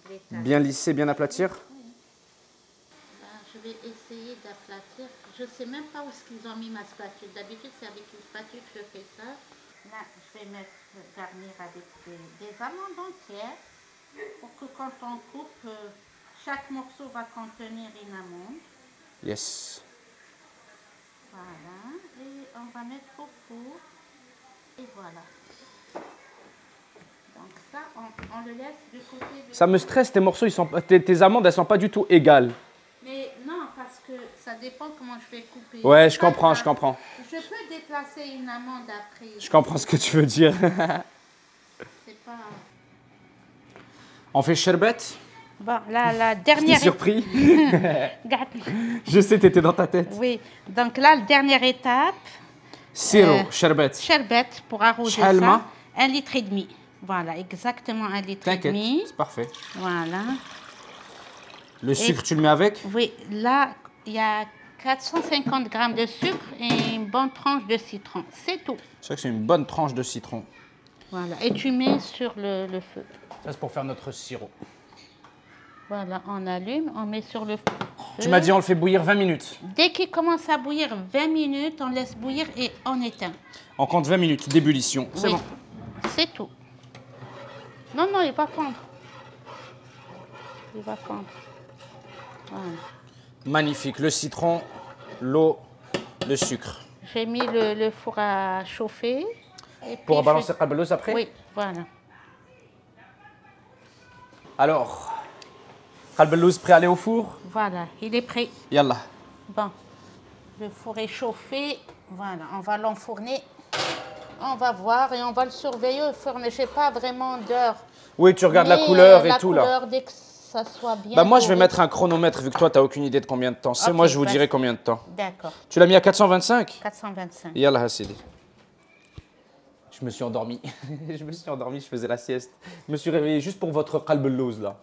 l'étaler. Bien lisser, bien aplatir? Oui. Là, je vais essayer d'aplatir. Je ne sais même pas où est-ce qu'ils ont mis ma spatule. D'habitude, c'est avec une spatule que je fais ça. Là, je vais garnir avec des amandes entières pour que quand on coupe, chaque morceau va contenir une amande. Yes. Voilà. Et on va mettre au four. Et voilà. Donc ça, on le laisse de côté. Ça me stresse, tes morceaux, tes amandes, elles sont pas du tout égales. Mais non, parce que ça dépend comment je vais couper. Ouais, je comprends, je comprends. Je peux déplacer une amande après. Je comprends ce que tu veux dire. C'est pas... On fait sherbet? Bon, là, la J'étais dernière... surpris. Regarde. Je sais, t'étais dans ta tête. Oui, donc là, la dernière étape, Sirop, sherbet. sherbet pour arroser Shahal ça, ma? 1,5 litre. Voilà, exactement 1,5 litre. T'inquiète, c'est parfait. Voilà. Le sucre, tu le mets avec? Oui, là, il y a 450 grammes de sucre et une bonne tranche de citron. C'est tout. C'est vrai que c'est une bonne tranche de citron. Voilà, et tu mets sur le feu. Ça, c'est pour faire notre sirop. Voilà, on allume, on met sur le feu. Tu m'as dit on le fait bouillir 20 minutes. Dès qu'il commence à bouillir 20 minutes, on laisse bouillir et on éteint. On compte 20 minutes d'ébullition. C'est Oui, bon. c'est tout. Non, non, il va fondre. Il va fondre. Voilà. Magnifique. Le citron, l'eau, le sucre. J'ai mis le four à chauffer. Et Pour puis balancer le qalbelouz après? Oui, voilà. Alors, qalbelouz prêt à aller au four? Voilà, il est prêt. Yallah. Bon, le four est chauffé. Voilà, on va l'enfourner. On va voir et on va le surveiller au four. Mais je n'ai pas vraiment d'heure. Oui, tu regardes la Mais, couleur et la tout couleur, là. Dès que ça soit bien. Bah moi je vais doré. mettre un chronomètre vu que toi tu n'as aucune idée de combien de temps c'est. Ok, Moi je vous vas-y. dirai combien de temps. D'accord, Tu l'as mis à 425? 425. Yallah Hassili. Je me suis endormi. Je me suis endormi, je faisais la sieste. Je me suis réveillé juste pour votre qalbelouz là.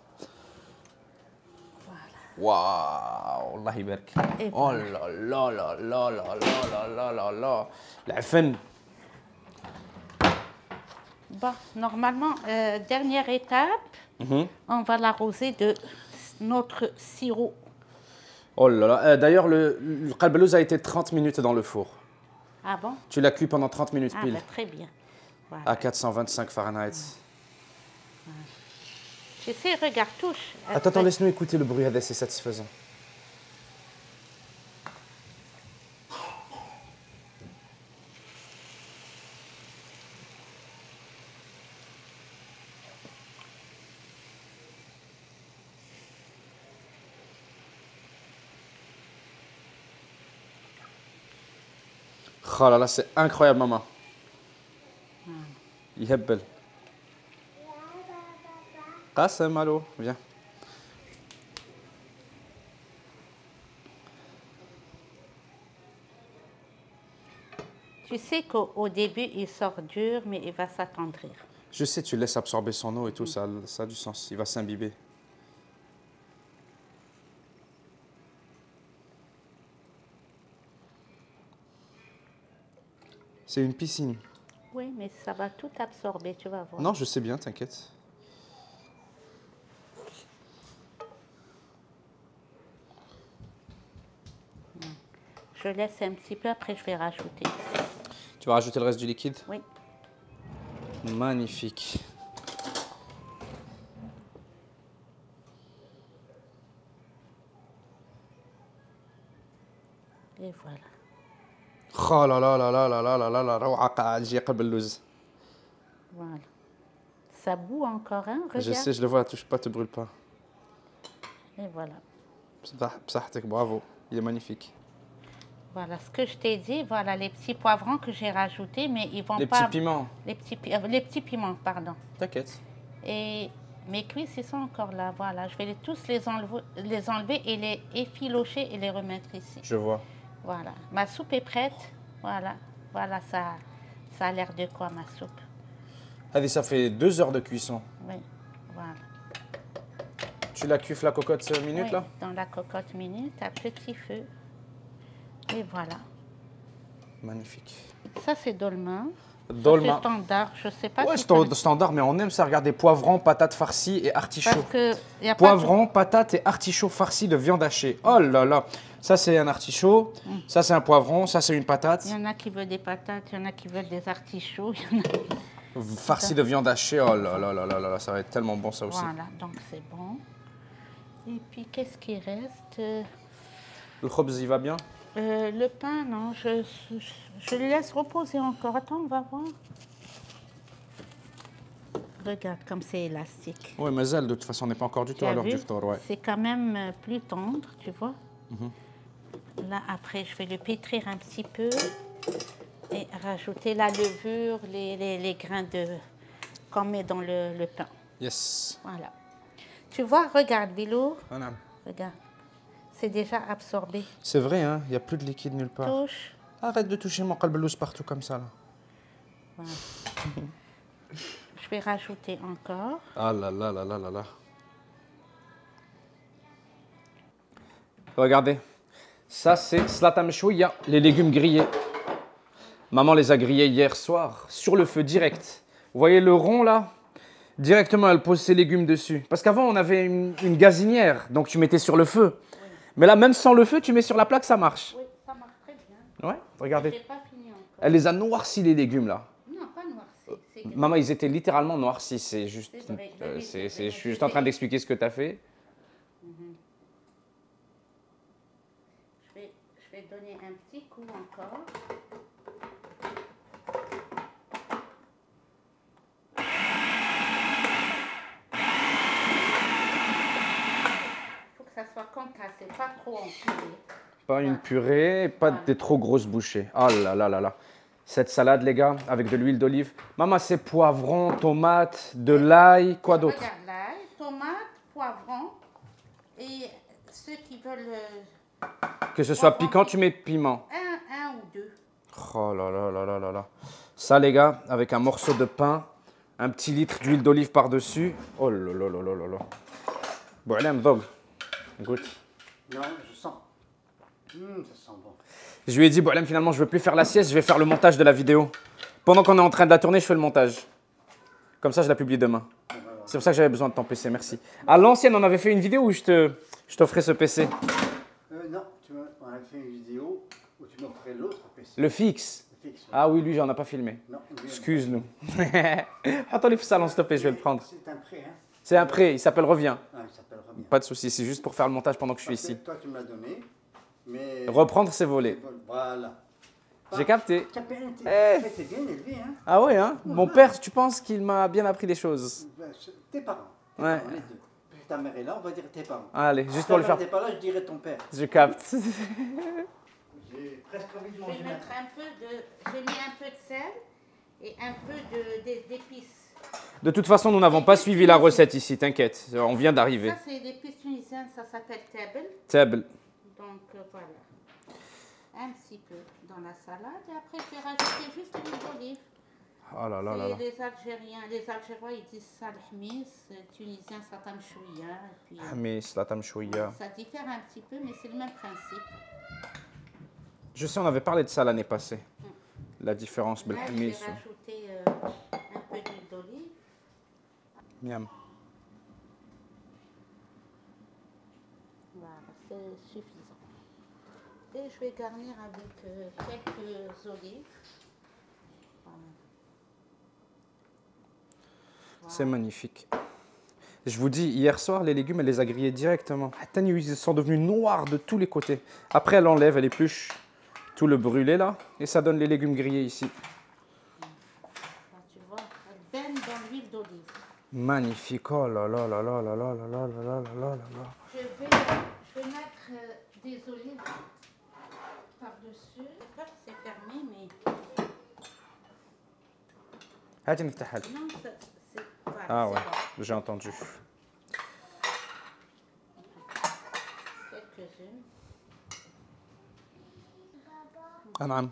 Waouh, Allah يبارك. Et Oh là là là là là là là là là. العفن. Bon, normalement, dernière étape, on va l'arroser de notre sirop. Oh là là. D'ailleurs, le qalbelouz a été 30 minutes dans le four. Ah bon? Tu l'as cuit pendant 30 minutes Ah pile. ben, très bien. Voilà. À 425 Fahrenheit. Je sais, regarde, touche. Attends, laisse-nous écouter le bruit, c'est satisfaisant. Oh là là, c'est incroyable, maman. يهبل. قاسم, allô, viens. Tu sais qu'au début, il sort dur, mais il va s'attendrir. Je sais, tu laisses absorber son eau et tout, ça a du sens. Il va s'imbiber. C'est une piscine. Oui, mais ça va tout absorber, tu vas voir. Non, je sais bien, t'inquiète. Je laisse un petit peu, après je vais rajouter. Tu vas rajouter le reste du liquide? Oui. Magnifique. Et voilà. Oh là là là là là là là là là روعة قاعد تجي قلب اللوز. Voilà. Ça bout encore, hein? Regarde. Je sais, je le vois, touche pas, te brûle pas. Et voilà. بصحتك, bravo. Il est magnifique. Voilà ce que je t'ai dit. Voilà les petits poivrons que j'ai rajoutés, mais ils vont Les pas... petits piments. Les petits piments, pardon. T'inquiète. Et mes cuisses, ils sont encore là. Voilà, je vais tous les enlever et les effilocher et les remettre ici. Je vois. Voilà, ma soupe est prête. Voilà, voilà, ça a l'air de quoi ma soupe? Allez, ça fait 2 heures de cuisson. Oui, voilà. Tu la cuiffes la cocotte minute Oui, là? dans la cocotte minute, à petit feu. Et voilà. Magnifique. Ça, c'est dolma. Dolma. C'est standard, je sais pas Ouais, si c'est standard, mais on aime ça. Regardez, poivrons, patates farcies et artichauts. parce que y a Poivrons, patates et artichauts farcis de viande hachée. Oh là là. Ça, c'est un artichaut. Ça, c'est un poivron. Ça, c'est une patate. Il y en a qui veulent des patates, il y en a qui veulent des artichauts. Il y en a... Farci de viande hachée. Oh là là là là là là. Ça va être tellement bon, ça aussi. Voilà, donc c'est bon. Et puis, qu'est-ce qui reste? Le khobz, il va bien? Le pain, non, je le laisse reposer encore. Attends, on va voir. Regarde comme c'est élastique. Oui, mais elle, de toute façon, on n'est pas encore du tout à l'heure du ftour. Ouais. C'est quand même plus tendre, tu vois. Là, après, je vais le pétrir un petit peu et rajouter la levure, les grains qu'on met dans le pain. Yes. Voilà. Tu vois, regarde, Bilou. Voilà. Regarde. C'est déjà absorbé. C'est vrai, hein, il n'y a plus de liquide nulle part. Touche. Arrête de toucher mon qalbelouz partout comme ça, là. Voilà. Je vais rajouter encore. Ah là là là là là là. Regardez. Ça, c'est slatam chouïa, les légumes grillés. Maman les a grillés hier soir, sur le feu direct. Vous voyez le rond, là? Directement, elle pose ses légumes dessus. Parce qu'avant, on avait une gazinière, donc tu mettais sur le feu. Mais là, même sans le feu, tu mets sur la plaque, ça marche. Oui, ça marche très bien. Ouais, regardez. J'ai pas fini encore. Elle les a noircis, les légumes, là. Non, pas noirci. C'est gris. Maman, ils étaient littéralement noircis. C'est juste. C'est vrai. Je suis juste en train d'expliquer ce que tu as fait. Je vais donner un petit coup encore. Il faut que ça soit concassé, pas trop empilé. Pas une purée, pas des trop grosses bouchées. Oh là là là là. Cette salade, les gars, avec de l'huile d'olive. Maman, c'est poivron, tomate, de l'ail, quoi d'autre? Regarde l'ail, tomate, poivron. Et ceux qui veulent Que ce soit piquant, tu mets piment. un ou deux. Oh là là là là là là. Ça, les gars, avec un morceau de pain, un petit litre d'huile d'olive par-dessus. Oh là là là là là là. Boualem, dog. Goûte. Non, je sens. Ça sent bon. Je lui ai dit, Boualem, finalement, je ne veux plus faire la sieste, je vais faire le montage de la vidéo. Pendant qu'on est en train de la tourner, je fais le montage. Comme ça, je la publie demain. C'est pour ça que j'avais besoin de ton PC, merci. À l'ancienne, on avait fait une vidéo où je t'offrais ce PC. Non, on a fait une vidéo où tu m'offrais l'autre PC. Le fixe. Le fixe, ouais. Ah oui, lui, j'en ai pas filmé. Non, lui, Excuse-nous. Attends, les salons, s'il te plaît, je vais le prendre. C'est un prêt, hein? C'est un prêt, il s'appelle Reviens. Ah, il s'appelle Reviens. Pas de souci, c'est juste pour faire le montage pendant que je suis Parce que ici. toi, tu me l'as donné, mais... Reprendre, c'est voler. Voilà. J'ai capté. T'es bien élevé, hein? Ah ouais, hein? Mon père, tu penses qu'il m'a bien appris les choses? Tes parents. Ouais. Les deux. Puisque ta mère est là, on va dire tes parents. Allez, juste Si pour le ta faire. mère n'était pas là, je dirais ton père. Je capte. J'ai presque envie de Je manger vais mettre maintenant. un peu de... J'ai mis un peu de sel et un peu d'épices. De toute façon, nous n'avons pas suivi la recette ici, t'inquiète. On vient d'arriver. Ça, c'est l'épice tunisienne, ça s'appelle table. Table. Donc voilà. Un petit peu dans la salade et après je vais rajouter juste l'huile d'olive. Oh là là là là. Les Algériens ils disent ça l'hmis, Tunisien ça tamchouia. Hamis, latam chouïa. Ça diffère un petit peu mais c'est le même principe. Je sais, on avait parlé de ça l'année passée. La différence, Là je vais belhamis. rajouter un peu d'huile d'olive. Miam. Voilà, c'est suffisant. Et je vais garnir avec quelques olives. Voilà. C'est magnifique. Je vous dis, hier soir, les légumes, elle les a grillés directement. Attends, ils sont devenus noirs de tous les côtés. Après, elle enlève, elle épluche tout le brûlé là. Et ça donne les légumes grillés ici. Là, tu vois, elle baigne dans l'huile d'olive. Magnifique. Oh là là là là là là là là là là là là là. Je vais mettre des olives par-dessus. C'est fermé, mais... Hadi نفتحها. Non, c'est... Voilà, Ah c'est ouais, bon. j'ai entendu. Quelques-unes. Anam.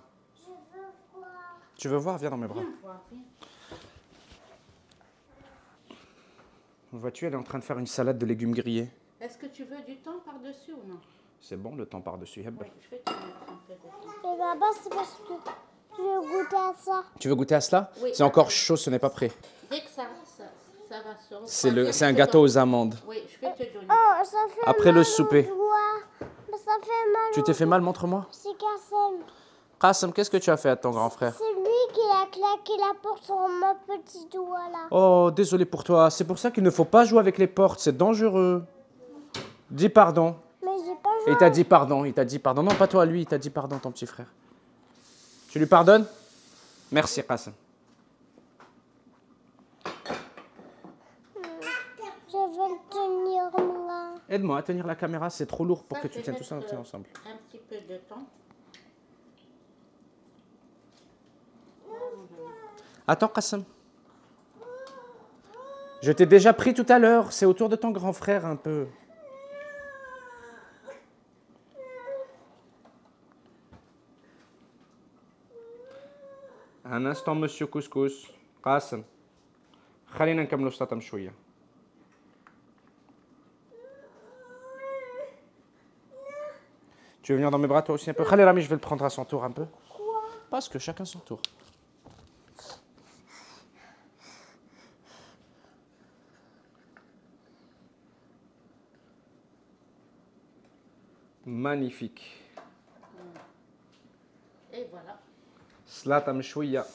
Tu veux voir? Viens dans mes bras. Viens voir, viens. Vois-tu, elle est en train de faire une salade de légumes grillés. Est-ce que tu veux du thon par-dessus ou non? C'est bon, le temps par-dessus. Oui, je vais te mettre un peu de temps. Mais papa, c'est parce que je veux goûter à ça. Tu veux goûter à cela? Oui. C'est encore chaud, ce n'est pas prêt. Dès que ça va se refroidir, C'est un gâteau aux amandes. Oui, je vais te donner. Oh, ça fait Après mal le au souper. doigt. Mais ça fait mal. Tu t'es fait mal, montre-moi. C'est Kassem. Qassem, qu'est-ce que tu as fait à ton grand frère? C'est lui qui a claqué la porte sur mon petit doigt là. Oh, désolé pour toi. C'est pour ça qu'il ne faut pas jouer avec les portes, c'est dangereux. Dis pardon. Mais j'ai pas Et joué. il t'a dit pardon, il t'a dit pardon. Non, pas toi, lui, il t'a dit pardon, ton petit frère. Tu lui pardonnes? Merci, Qassem. Je vais le tenir là. Aide-moi à tenir la caméra, c'est trop lourd pour Ça, que je tu vais tiennes tout ça mettre, ensemble. Un petit peu de temps. Attends, Qassem. Je t'ai déjà pris tout à l'heure, c'est autour de ton grand frère un peu. Un instant, monsieur Couscous. Qassem. خلينا نكملوا السطم شوية. Tu veux venir dans mes bras toi aussi un peu? Khalil Rami, je vais le prendre à son tour un peu. Parce que chacun son tour. Magnifique. Et voilà. Slata mchouia.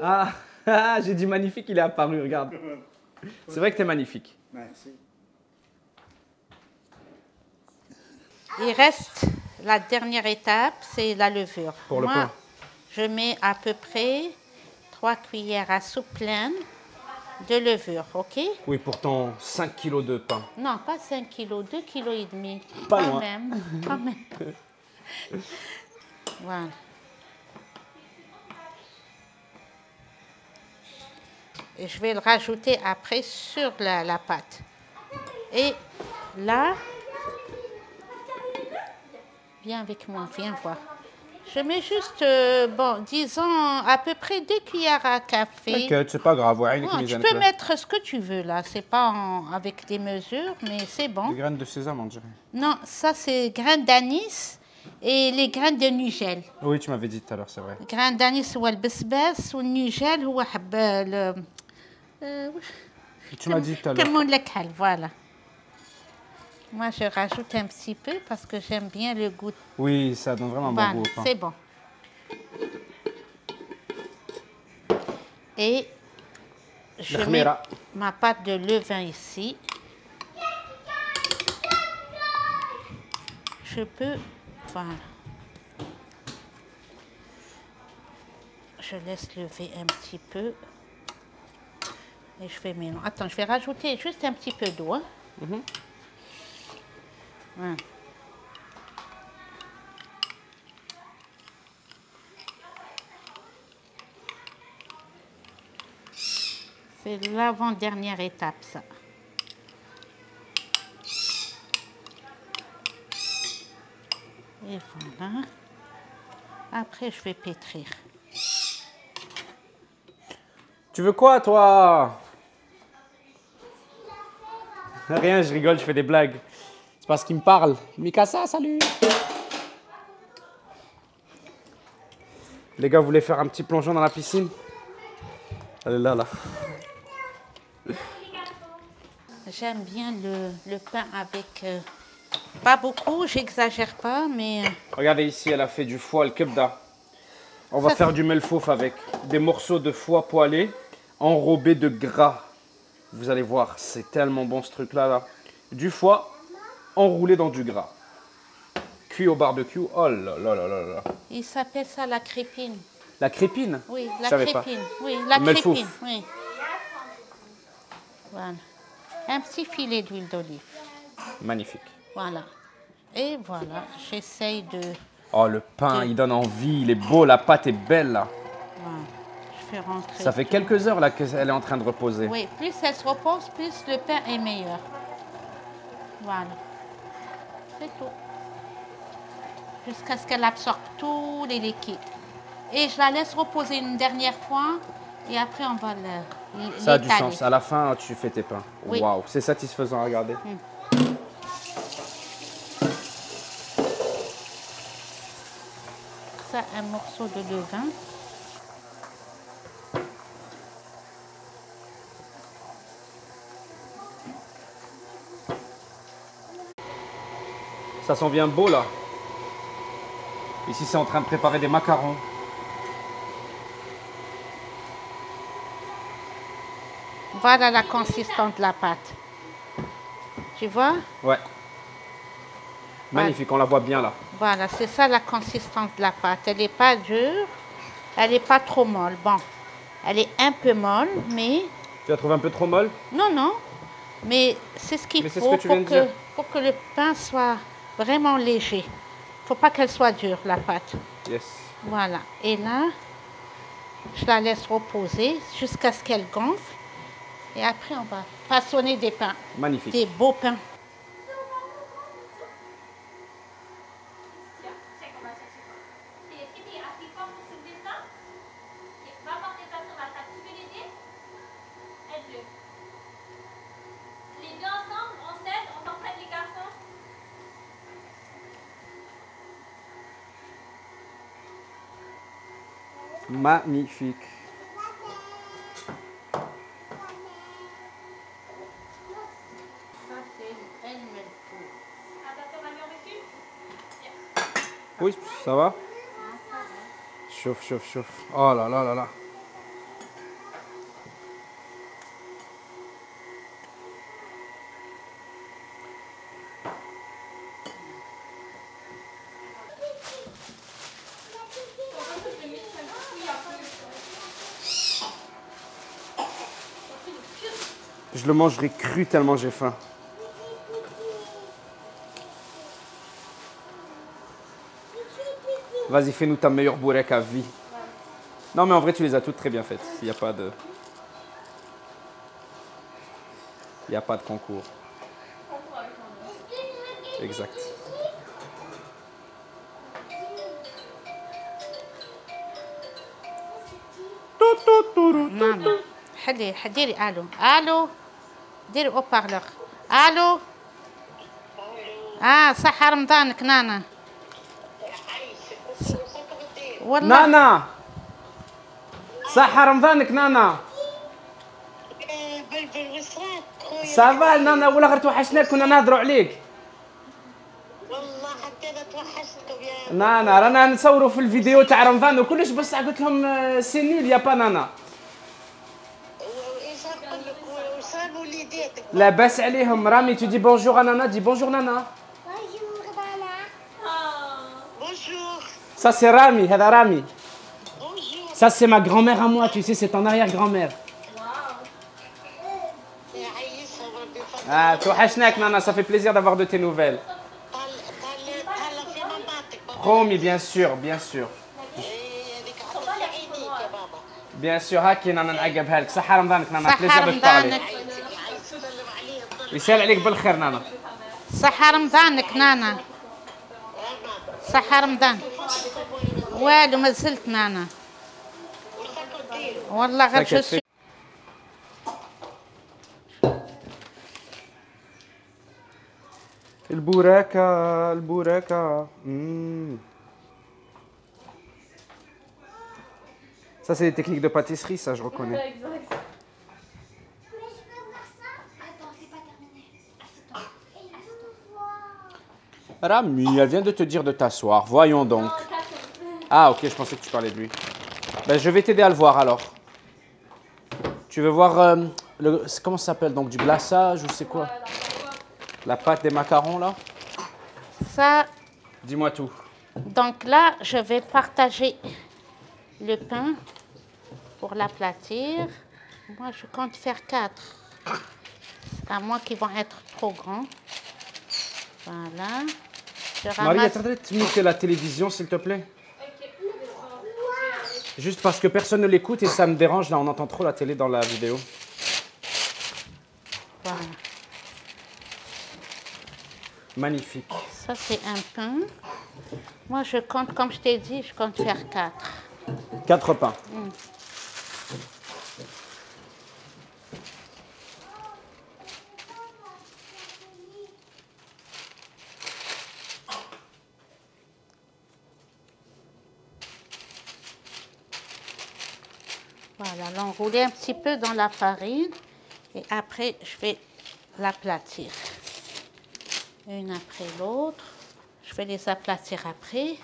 Ah, j'ai dit magnifique, il est apparu, regarde. C'est vrai que t'es magnifique. Merci. Il reste la dernière étape, c'est la levure. Pour le Moi, pain. je mets à peu près 3 cuillères à soupe pleine de levure, ok? Oui, pourtant 5 kilos de pain. Non, pas 5 kilos, 2 kilos et demi. Pas quand loin. même, quand même. Voilà. Et je vais le rajouter après sur la pâte. Et là, viens avec moi, viens voir. Je mets juste, bon, disons à peu près 2 cuillères à café. T'inquiète, c'est pas grave. Ouais, Ouais, tu peux mettre ce que tu veux là, c'est pas avec des mesures, mais c'est bon. Des graines de sésame, on dirait. Non, ça c'est graines d'anis et les graines de nigel. Oui, tu m'avais dit tout à l'heure, c'est vrai. graines d'anis هو البسباس والنيجل هو حب Tu m'as dit tout à l'heure. كمون الكحل, voilà. Moi je rajoute un petit peu parce que j'aime bien le goût. Oui, ça donne vraiment un bon Voilà, goût au pain. c'est bon. Et je mets khmira. ma pâte de levain ici. Je peux, voilà. Je laisse lever un petit peu. Et je vais mélanger. Attends, je vais rajouter juste un petit peu d'eau. Hein. Voilà. C'est l'avant-dernière étape, ça. Et voilà. Après, je vais pétrir. Tu veux quoi, toi? Rien, je rigole, je fais des blagues. C'est parce qu'il me parle. Mikasa, salut. Les gars, vous voulez faire un petit plongeon dans la piscine? Elle est là, là. J'aime bien le pain avec... pas beaucoup, j'exagère pas, mais... Regardez ici, elle a fait du foie, le kebda. On va Ça, faire c'est- du melfouf avec des morceaux de foie poêlé enrobés de gras. Vous allez voir, c'est tellement bon ce truc-là. Là. Du foie enroulé dans du gras. Cuit au barbecue. Oh là là là là là. il s'appelle ça la crépine. La crépine? Oui, Je la savais pas. crépine. Oui, la Le melfouf. crépine, oui. Voilà. Un petit filet d'huile d'olive. Magnifique. Voilà. Et voilà, j'essaye de... Oh, le pain, il donne envie. Il est beau, la pâte est belle là. Voilà. Je fais rentrer... Ça fait quelques heures là qu'elle est en train de reposer. Oui, plus elle se repose, plus le pain est meilleur. Voilà. C'est tout. Jusqu'à ce qu'elle absorbe tous les liquides. Et je la laisse reposer une dernière fois et après on va Ça a du l'étaler. sens. À la fin, tu fais tes pains. Oui. Waouh, c'est satisfaisant à regarder. ça un morceau de levain. Ça s'en vient beau là. Ici, c'est en train de préparer des macarons. Voilà la consistance de la pâte. Tu vois? Ouais. Magnifique, on la voit bien là. Voilà, c'est ça la consistance de la pâte. Elle n'est pas dure, elle n'est pas trop molle. Bon, elle est un peu molle, mais... Tu la trouves un peu trop molle? Non, non. Mais c'est ce qu'il Mais c'est faut ce que tu viens de dire. pour que le pain soit vraiment léger. Il ne faut pas qu'elle soit dure, la pâte. Yes. Voilà. Et là, je la laisse reposer jusqu'à ce qu'elle gonfle. Et après, on va façonner des pains. Magnifique. Des beaux pains. Magnifique. Oui, ça va? Chauffe, chauffe, chauffe. Oh là là là là. Je le mangerai cru tellement j'ai faim. Vas-y, fais-nous ta meilleure bourrec à vie. Non, mais en vrai, tu les as toutes très bien faites. Il n'y a pas de... Il n'y a pas de concours. Exact. ماما ديري الو الو ديري او بارلور الو صحة رمضانك نانا والله نانا صحة رمضانك نانا سافا نانا ولا غير توحشناك كنا نهضروا عليك والله حتى انا توحشتكم يا نانا رانا نصوروا في الفيديو تاع رمضان وكلش بصح قلت لهم سي نول يا با نانا وايش نقول لك وصار وليداتك لاباس عليهم رامي تدي بونجور نانا دي بونجور نانا Bonjour, Nana. بونجور Ça c'est Rami, هذا رامي. بونجور Ça c'est ma grand-mère à moi, tu sais, c'est ton arrière-grand-mère. يا عيشها وربي يفضل Ah, توحشناك نانا, ça fait plaisir d'avoir de tes nouvelles. طال في منبعتك بابا Promis, bien sûr, bien sûr. هذيك عطت عينيك يا بابا Bien sûr, هاكي نانا نعقبها لك. صحة رمضانك نانا, صحة plaisir de te رمضانك. parler. عايز تسلم عليه تضل يسال عليك بالخير نانا. صحة رمضانك نانا صحة رمضان والو ما زلت نانا والله غير T'inquiète, جو البوراكة البوراكة. Ça c'est des techniques de pâtisserie, ça je reconnais. Mais je peux voir ça? Attends, c'est pas terminé. Assieds-toi. Rami, elle vient de te dire de t'asseoir. Voyons donc. Ah ok, je pensais que tu parlais de lui. Ben, je vais t'aider à le voir alors. Tu veux voir comment ça s'appelle? Donc du glaçage ou c'est quoi? La pâte des macarons là? Ça, Dis-moi tout. donc là, je vais partager le pain pour l'aplatir. Moi, je compte faire 4. À moins qu'ils vont être trop grands. Voilà. Je Marie, ramasse. attendez, tu muter la télévision s'il te plaît. Juste parce que personne ne l'écoute et ça me dérange, là on entend trop la télé dans la vidéo. Voilà. Magnifique. Ça, c'est un pain. Moi, je compte, comme je t'ai dit, je compte faire 4. 4 pains. Voilà, l'enrouler un petit peu dans la farine et après je vais l'aplatir. Une après l'autre. Je vais les aplatir après.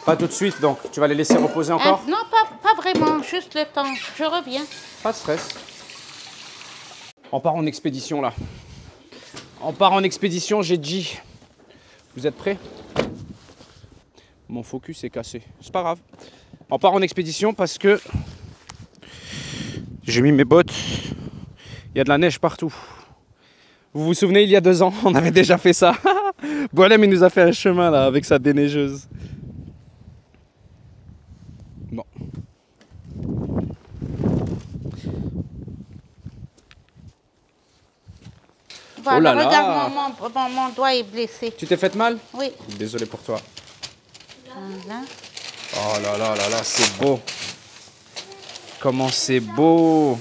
Pas tout de suite, donc tu vas les laisser reposer encore? Non, pas vraiment, juste le temps. Je reviens. Pas de stress. On part en expédition là. On part en expédition, j'ai dit. Vous êtes prêts? Mon focus est cassé. C'est pas grave. On part en expédition parce que j'ai mis mes bottes. Il y a de la neige partout. Vous vous souvenez, il y a 2 ans, on avait déjà fait ça. Boualem, il nous a fait un chemin là avec sa déneigeuse. Bon. Voilà, Oh là là. regarde, mon doigt est blessé. Tu t'es fait mal? Oui. Désolé pour toi. Voilà. Oh là là là là, c'est beau. Comment c'est beau.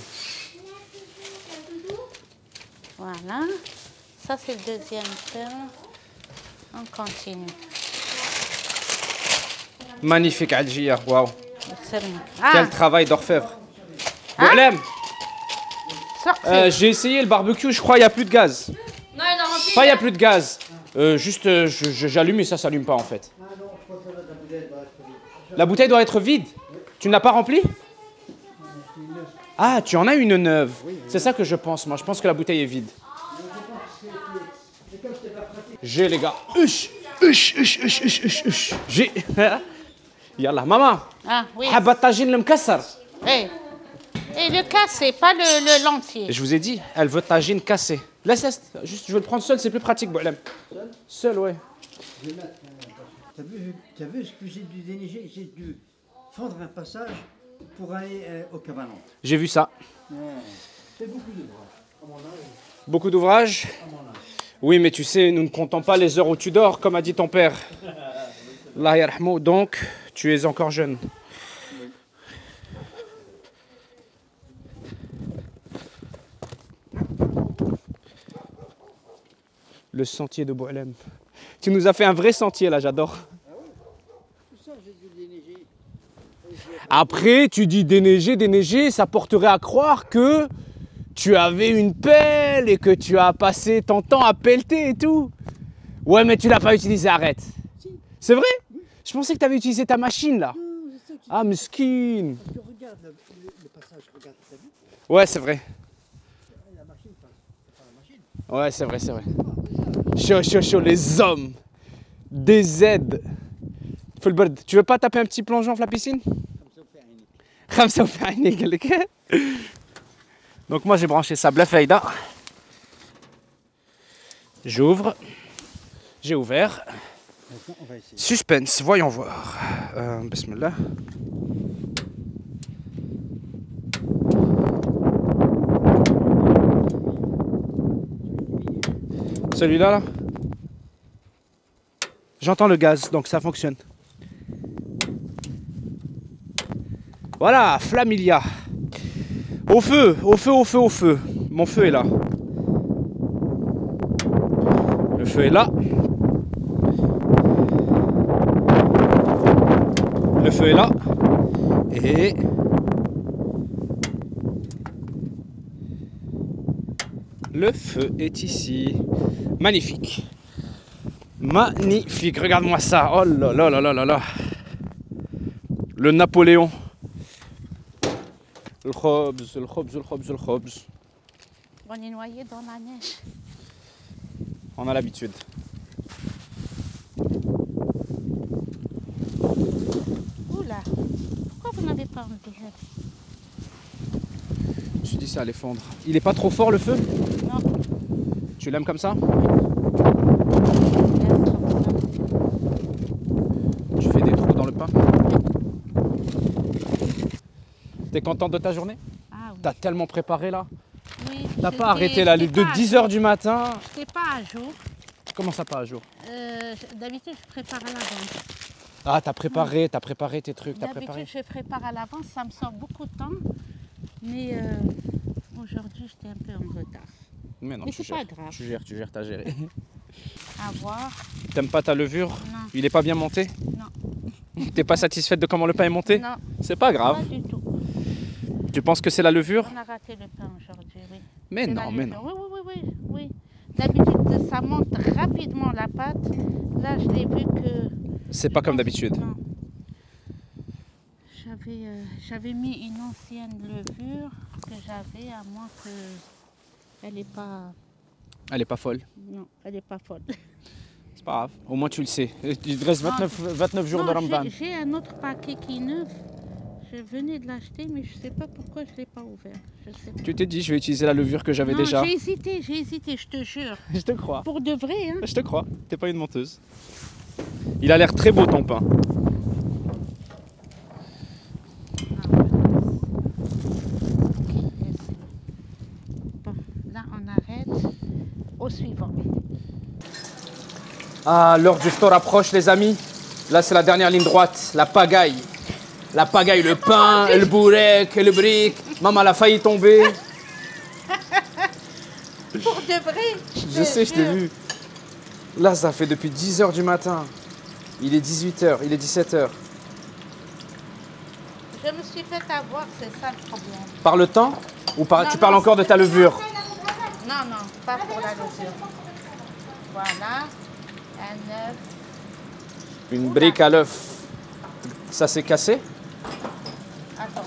Voilà. Ça, c'est le deuxième terme. On continue. Magnifique, Adjia. Waouh. Ah, Quel travail d'orfèvre. Hein? Boualem, sortez. j'ai essayé le barbecue, je crois il n'y a plus de gaz. Non, il en remplit. Pas il n'y a plus de gaz. Juste, j'allume et ça s'allume pas en fait. La bouteille doit être vide. Tu ne l'as pas remplie? Ah, tu en as une neuve. C'est ça que je pense, moi. Je pense que la bouteille est vide. J'ai, les gars. J'ai. Yallah, maman. Ah, oui. حابة الطاجين المكسر. Et le cassé, pas le l'entier. Je vous ai dit, elle veut tagine cassée. Laisse, juste, je veux le prendre seul, c'est plus pratique, Boualem. Seul, ouais. Je vais mettre. T'as vu ce que j'ai dû déneiger? J'ai dû fendre un passage pour aller au cabanon. J'ai vu ça. C'est beaucoup d'ouvrages. À mon âge, Beaucoup d'ouvrages. à mon âge. Oui, mais tu sais, nous ne comptons pas les heures où tu dors, comme a dit ton père. Allah yarhamou, donc, tu es encore jeune. Le sentier de Boualem. Tu nous as fait un vrai sentier là, j'adore. Tout ça, j'ai dû déneiger. Après, tu dis déneiger, ça porterait à croire que tu avais une pelle et que tu as passé ton temps à pelleter et tout. Ouais, mais tu l'as pas utilisé, arrête. C'est vrai? Je pensais que tu avais utilisé ta machine là. Non, c'est ça que Ah, mesquine. tu regardes le passage, regarde, t'as vu? Ouais, c'est vrai. La machine passe. C'est pas la machine. Ouais, c'est vrai, c'est vrai. Chaud, les hommes. Des aides. Fulbird, tu veux pas taper un petit plongeon la piscine? خمسة وفي عينيك قال لك. Donc moi j'ai branché ça bla faïda. J'ouvre. J'ai ouvert. Maintenant, on va essayer. Suspense, voyons voir. Bismillah. Celui-là, là. J'entends le gaz, donc ça fonctionne. Voilà, Flamilia. Au feu, au feu, au feu, au feu. Mon feu est là. Le feu est là. Le feu est là. Et... le feu est ici. Magnifique. Magnifique. Regarde-moi ça. Oh là là là là là là. Le Napoléon. Le khobz, le khobz, le khobz, le khobz. On est noyé dans la neige. On a l'habitude. Oula, pourquoi vous n'avez pas enlevé? Je me suis dit ça allait fondre. Il est pas trop fort le feu? Non. Tu l'aimes comme ça? Tu fais des trous dans le pain? T'es contente de ta journée? Ah oui. T'as tellement préparé là? Oui, T'as pas arrêté là de 10h du matin? Je n'étais pas à jour. Comment ça pas à jour? D'habitude, je prépare à l'avance. Ah, t'as préparé tes trucs, t'as D'habitude, préparé. je prépare à l'avance, ça me sort beaucoup de temps. Mais aujourd'hui, j'étais un peu en retard. Mais non, Mais tu c'est pas gères, grave. tu gères, t'as géré. À voir. T'aimes pas ta levure? Non. Il est pas bien monté? Non. T'es pas satisfaite de comment le pain est monté? Non, C'est pas grave. pas du tout. Tu penses que c'est la levure? On a raté le pain aujourd'hui, oui. Mais C'est non, la mais levure. non. Oui. D'habitude, ça monte rapidement la pâte. Là, je l'ai vu que... C'est pas comme d'habitude. Non. J'avais mis une ancienne levure que j'avais, à moins que... Elle n'est pas... Elle est pas folle. Non, elle n'est pas folle. C'est pas grave. Au moins tu le sais. Il te reste 29 jours de Ramadan. J'ai un autre paquet qui est neuf. Je venais de l'acheter, mais je ne sais pas pourquoi je ne l'ai pas ouvert. Je sais pas. Tu t'es dit, je vais utiliser la levure que j'avais Non, déjà. J'ai hésité, je te jure. Je te crois. Pour de vrai, hein. Je te crois. T'es pas une menteuse. Il a l'air très beau ton pain. Bon, là, on arrête. Au suivant. Ah, l'heure du ftor approche, les amis. Là, c'est la dernière ligne droite. La pagaille. La pagaille, le pain, le bourrek, le brick. Maman, elle a failli tomber. Pour de vrai. Je sais, je t'ai vu. Là, ça fait depuis 10h du matin. Il est 18h, il est 17h. Je me suis fait avoir, c'est ça le problème. Par le temps ou par... Non, tu parles non, encore de ta levure? Non, pas pour la levure. Voilà. Un œuf. Une brique à l'œuf. Ça s'est cassé? Attends.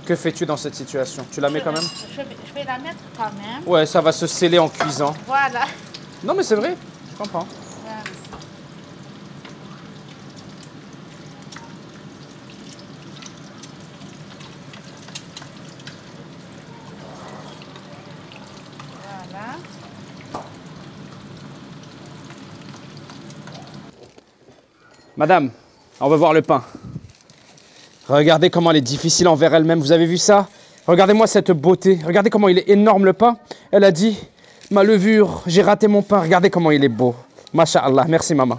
Que fais-tu dans cette situation? Tu la mets quand même? Je vais la mettre quand même. Ouais, ça va se sceller en cuisant. Voilà. Non, mais c'est vrai, je comprends. Voilà. Madame, on va voir le pain. Regardez comment elle est difficile envers elle-même. Vous avez vu ça? Regardez-moi cette beauté. Regardez comment il est énorme le pain. Elle a dit, ma levure, j'ai raté mon pain. Regardez comment il est beau. Masha'Allah. Merci maman.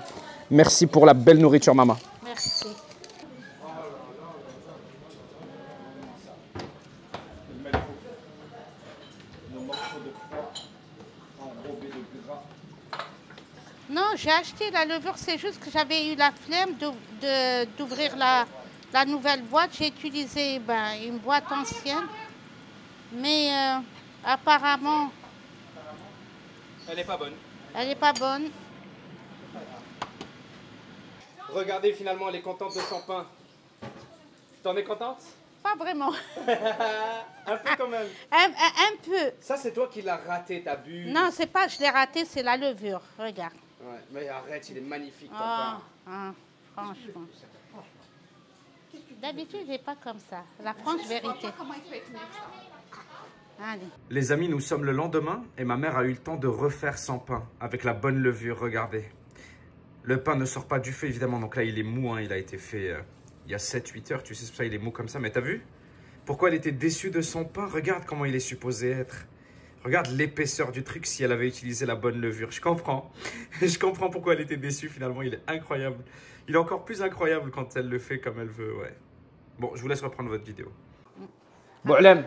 Merci pour la belle nourriture maman. Merci. Non, j'ai acheté la levure, c'est juste que j'avais eu la flemme d'ouvrir la nouvelle boîte. J'ai utilisé une boîte ancienne, mais apparemment... Elle n'est pas bonne. Elle n'est pas bonne. Regardez, finalement, elle est contente de son pain. T'en es contente? Pas vraiment. Un peu quand même. Un peu. Ça, c'est toi qui l'as raté, t'as bu. Non, c'est pas je l'ai raté, c'est la levure. Regarde. Ouais, mais arrête, il est magnifique ton pain. Franchement. D'habitude, il n'est pas comme ça. La franche vérité. Allez. Les amis, nous sommes le lendemain et ma mère a eu le temps de refaire son pain avec la bonne levure, regardez. Le pain ne sort pas du feu évidemment, donc là il est mou, hein, il a été fait il y a 7-8 heures, tu sais, c'est pour ça il est mou comme ça. Mais t'as vu pourquoi elle était déçue de son pain? Regarde comment il est supposé être. Regarde l'épaisseur du truc si elle avait utilisé la bonne levure. Je comprends. Je comprends pourquoi elle était déçue finalement, il est incroyable. Il est encore plus incroyable quand elle le fait comme elle veut, ouais. Bon, je vous laisse reprendre votre vidéo. Bon, Alem.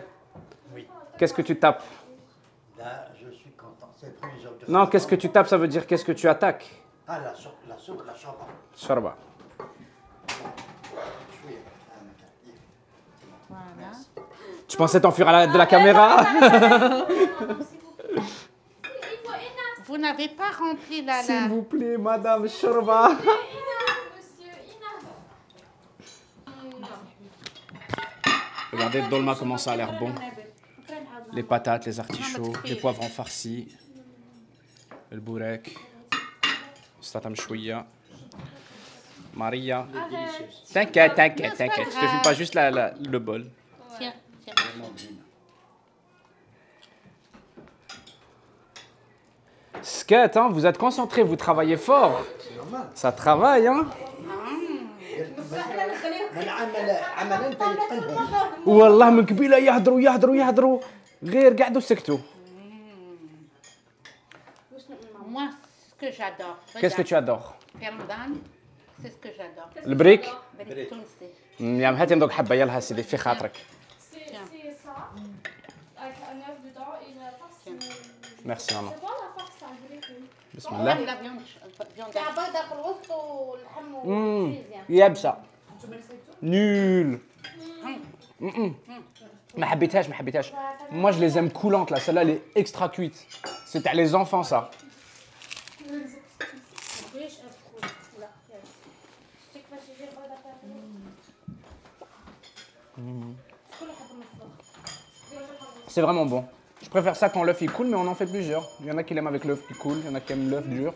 Oui. Qu'est-ce que tu tapes? Là, je suis content. C'est le premier jour de Non, qu'est-ce que tu tapes, ça veut dire qu'est-ce que tu attaques? Ah, la soupe, la charba. Sharba. Voilà. Tu pensais t'enfuir de la caméra? Vous n'avez pas rempli la... S'il vous plaît, madame Sharba. Regardez le dolma comment ça a l'air bon. Les patates, les artichauts, les poivrons farcis, le bourek, statam chouïa, Maria. T'inquiète. Je te filme pas juste le bol. Tiens. Skat, hein, vous êtes concentrés, vous travaillez fort. Ça travaille, hein. والله من قبيله يهضروا غير قعدوا سكتوا. Moi, ce que j'adore. Qu'est-ce que tu adores? Ramadan, c'est ce que j'adore. البريك؟ Brick Tunisi. يا هاتي نذوق حبه يلا سيدي في خاطرك. C'est ça, avec un œuf dedans et la farce. Merci maman. C'est bon la farce, c'est un brick, oui. Bismillah. لا viande hachée. داخل الوسط واللحم Mmh. والفريزيان. يابسة. Nul. ما حبيتهاش. Moi, je les aime coulantes, là. Celle-là, elle est extra cuite. C'est à les enfants, ça. C'est vraiment bon. Je préfère ça quand l'œuf il coule, mais on en fait plusieurs. Il y en a qui l'aiment avec l'œuf qui coule, il y en a qui aiment l'œuf dur.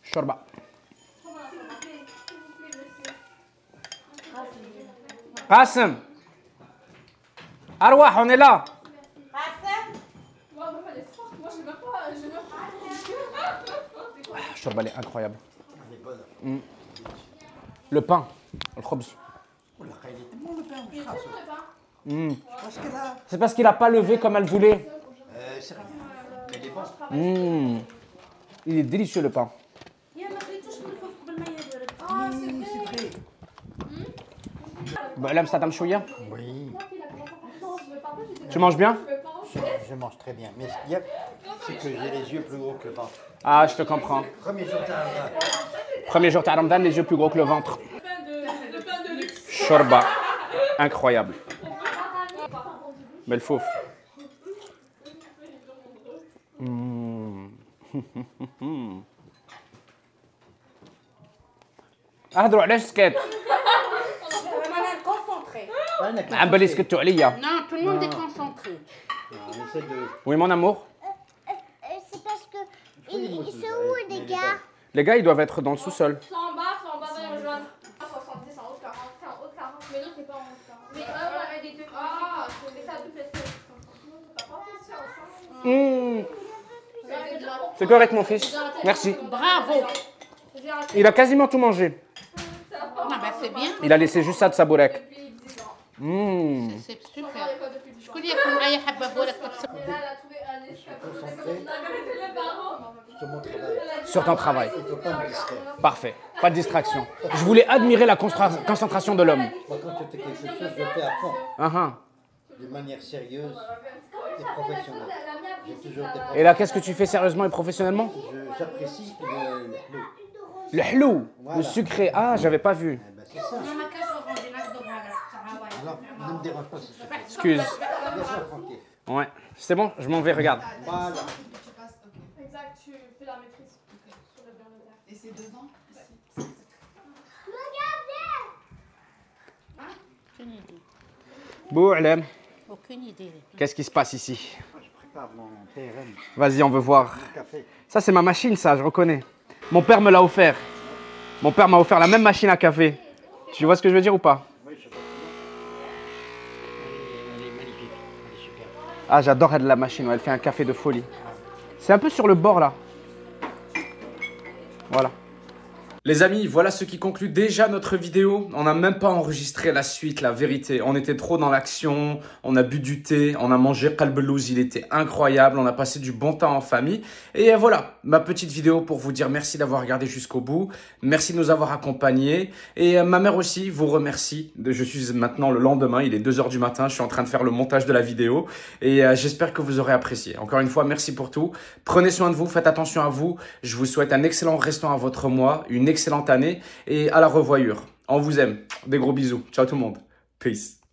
Shorba. Qasim. Arwah, on est là. Shorba, elle est incroyable. Le pain, le khobz. C'est parce qu'il n'a pas levé comme elle voulait. C'est rien. Mais il est bon. Il est délicieux le pain. Bou'lam Sadam Chouya. Oui, Tu manges bien? je mange très bien. Mais ce qu'il y a, c'est que j'ai les yeux plus gros que le ventre. Ah, je te comprends. Premier jour de Ramadan. Premier jour de Ramadan, les yeux plus gros que le ventre. Shorba. Incroyable. Belle fouf. اهضروا علاش سكات؟ عم بالي سكتوا عليا. Non, tout le monde est concentré. On essaie de... Oui, mon amour. C'est parce que ils sont où les gars? Les gars, ils doivent être dans le sous-sol. C'est en bas dans le jaune. Ah, 70, c'est en haut de 40. C'est en haut de 40. Mais non, c'est pas en haut de 40. Mais ouais, les deux. Ah, mais ça a double essai. C'est correct, mon fils. Merci. Bravo. Il a quasiment tout mangé. Ah bah c'est bien. Il a laissé juste ça de sa bourrec. C'est super. شكون اللي يكون معايا حبه بورك تكسب؟ Et là, elle a trouvé un escapé. concentrer Les parents. sur mon travail. Sur ton travail. Il ne faut pas me distraire. Parfait. Pas de distraction. Je voulais admirer la concentration de l'homme. Moi, quand je fais quelque chose, je le fais à fond. De manière sérieuse et professionnelle. J'ai toujours été Et là, qu'est-ce que tu fais sérieusement et professionnellement? J'apprécie le hlou. Le hlou, Voilà. le sucré. Ah, j'avais pas vu. Eh ben, c'est ça. Non, ne me dérange pas si je fais. Excuse. Laisse-moi tranquille. Ouais. C'est bon, je m'en vais, regarde. Voilà. Exact, tu fais la maîtrise. Sur le bien de terre. Et c'est devant Aucune idée. Bou'lam. Aucune idée. Qu'est-ce qui se passe ici? Je prépare mon PRM, Vas-y, on veut voir. mon café. Ça, c'est ma machine, ça, je reconnais. Mon père me l'a offert. Mon père m'a offert la même machine à café. Tu vois ce que je veux dire ou pas? Oui, je sais pas. Elle est magnifique. Elle est super. Ah, j'adore elle, la machine. Elle fait un café de folie. C'est un peu sur le bord, là. Voilà. Les amis, voilà ce qui conclut déjà notre vidéo. On n'a même pas enregistré la suite, la vérité. On était trop dans l'action, on a bu du thé, on a mangé qalbelouz, il était incroyable, on a passé du bon temps en famille. Et voilà, ma petite vidéo pour vous dire merci d'avoir regardé jusqu'au bout. Merci de nous avoir accompagnés. Et ma mère aussi vous remercie. Je suis maintenant le lendemain, il est 2 h du matin, je suis en train de faire le montage de la vidéo. Et j'espère que vous aurez apprécié. Encore une fois, merci pour tout. Prenez soin de vous, faites attention à vous. Je vous souhaite un excellent restant à votre mois, une excellente année et à la revoyure. On vous aime. Des gros bisous. Ciao tout le monde. Peace.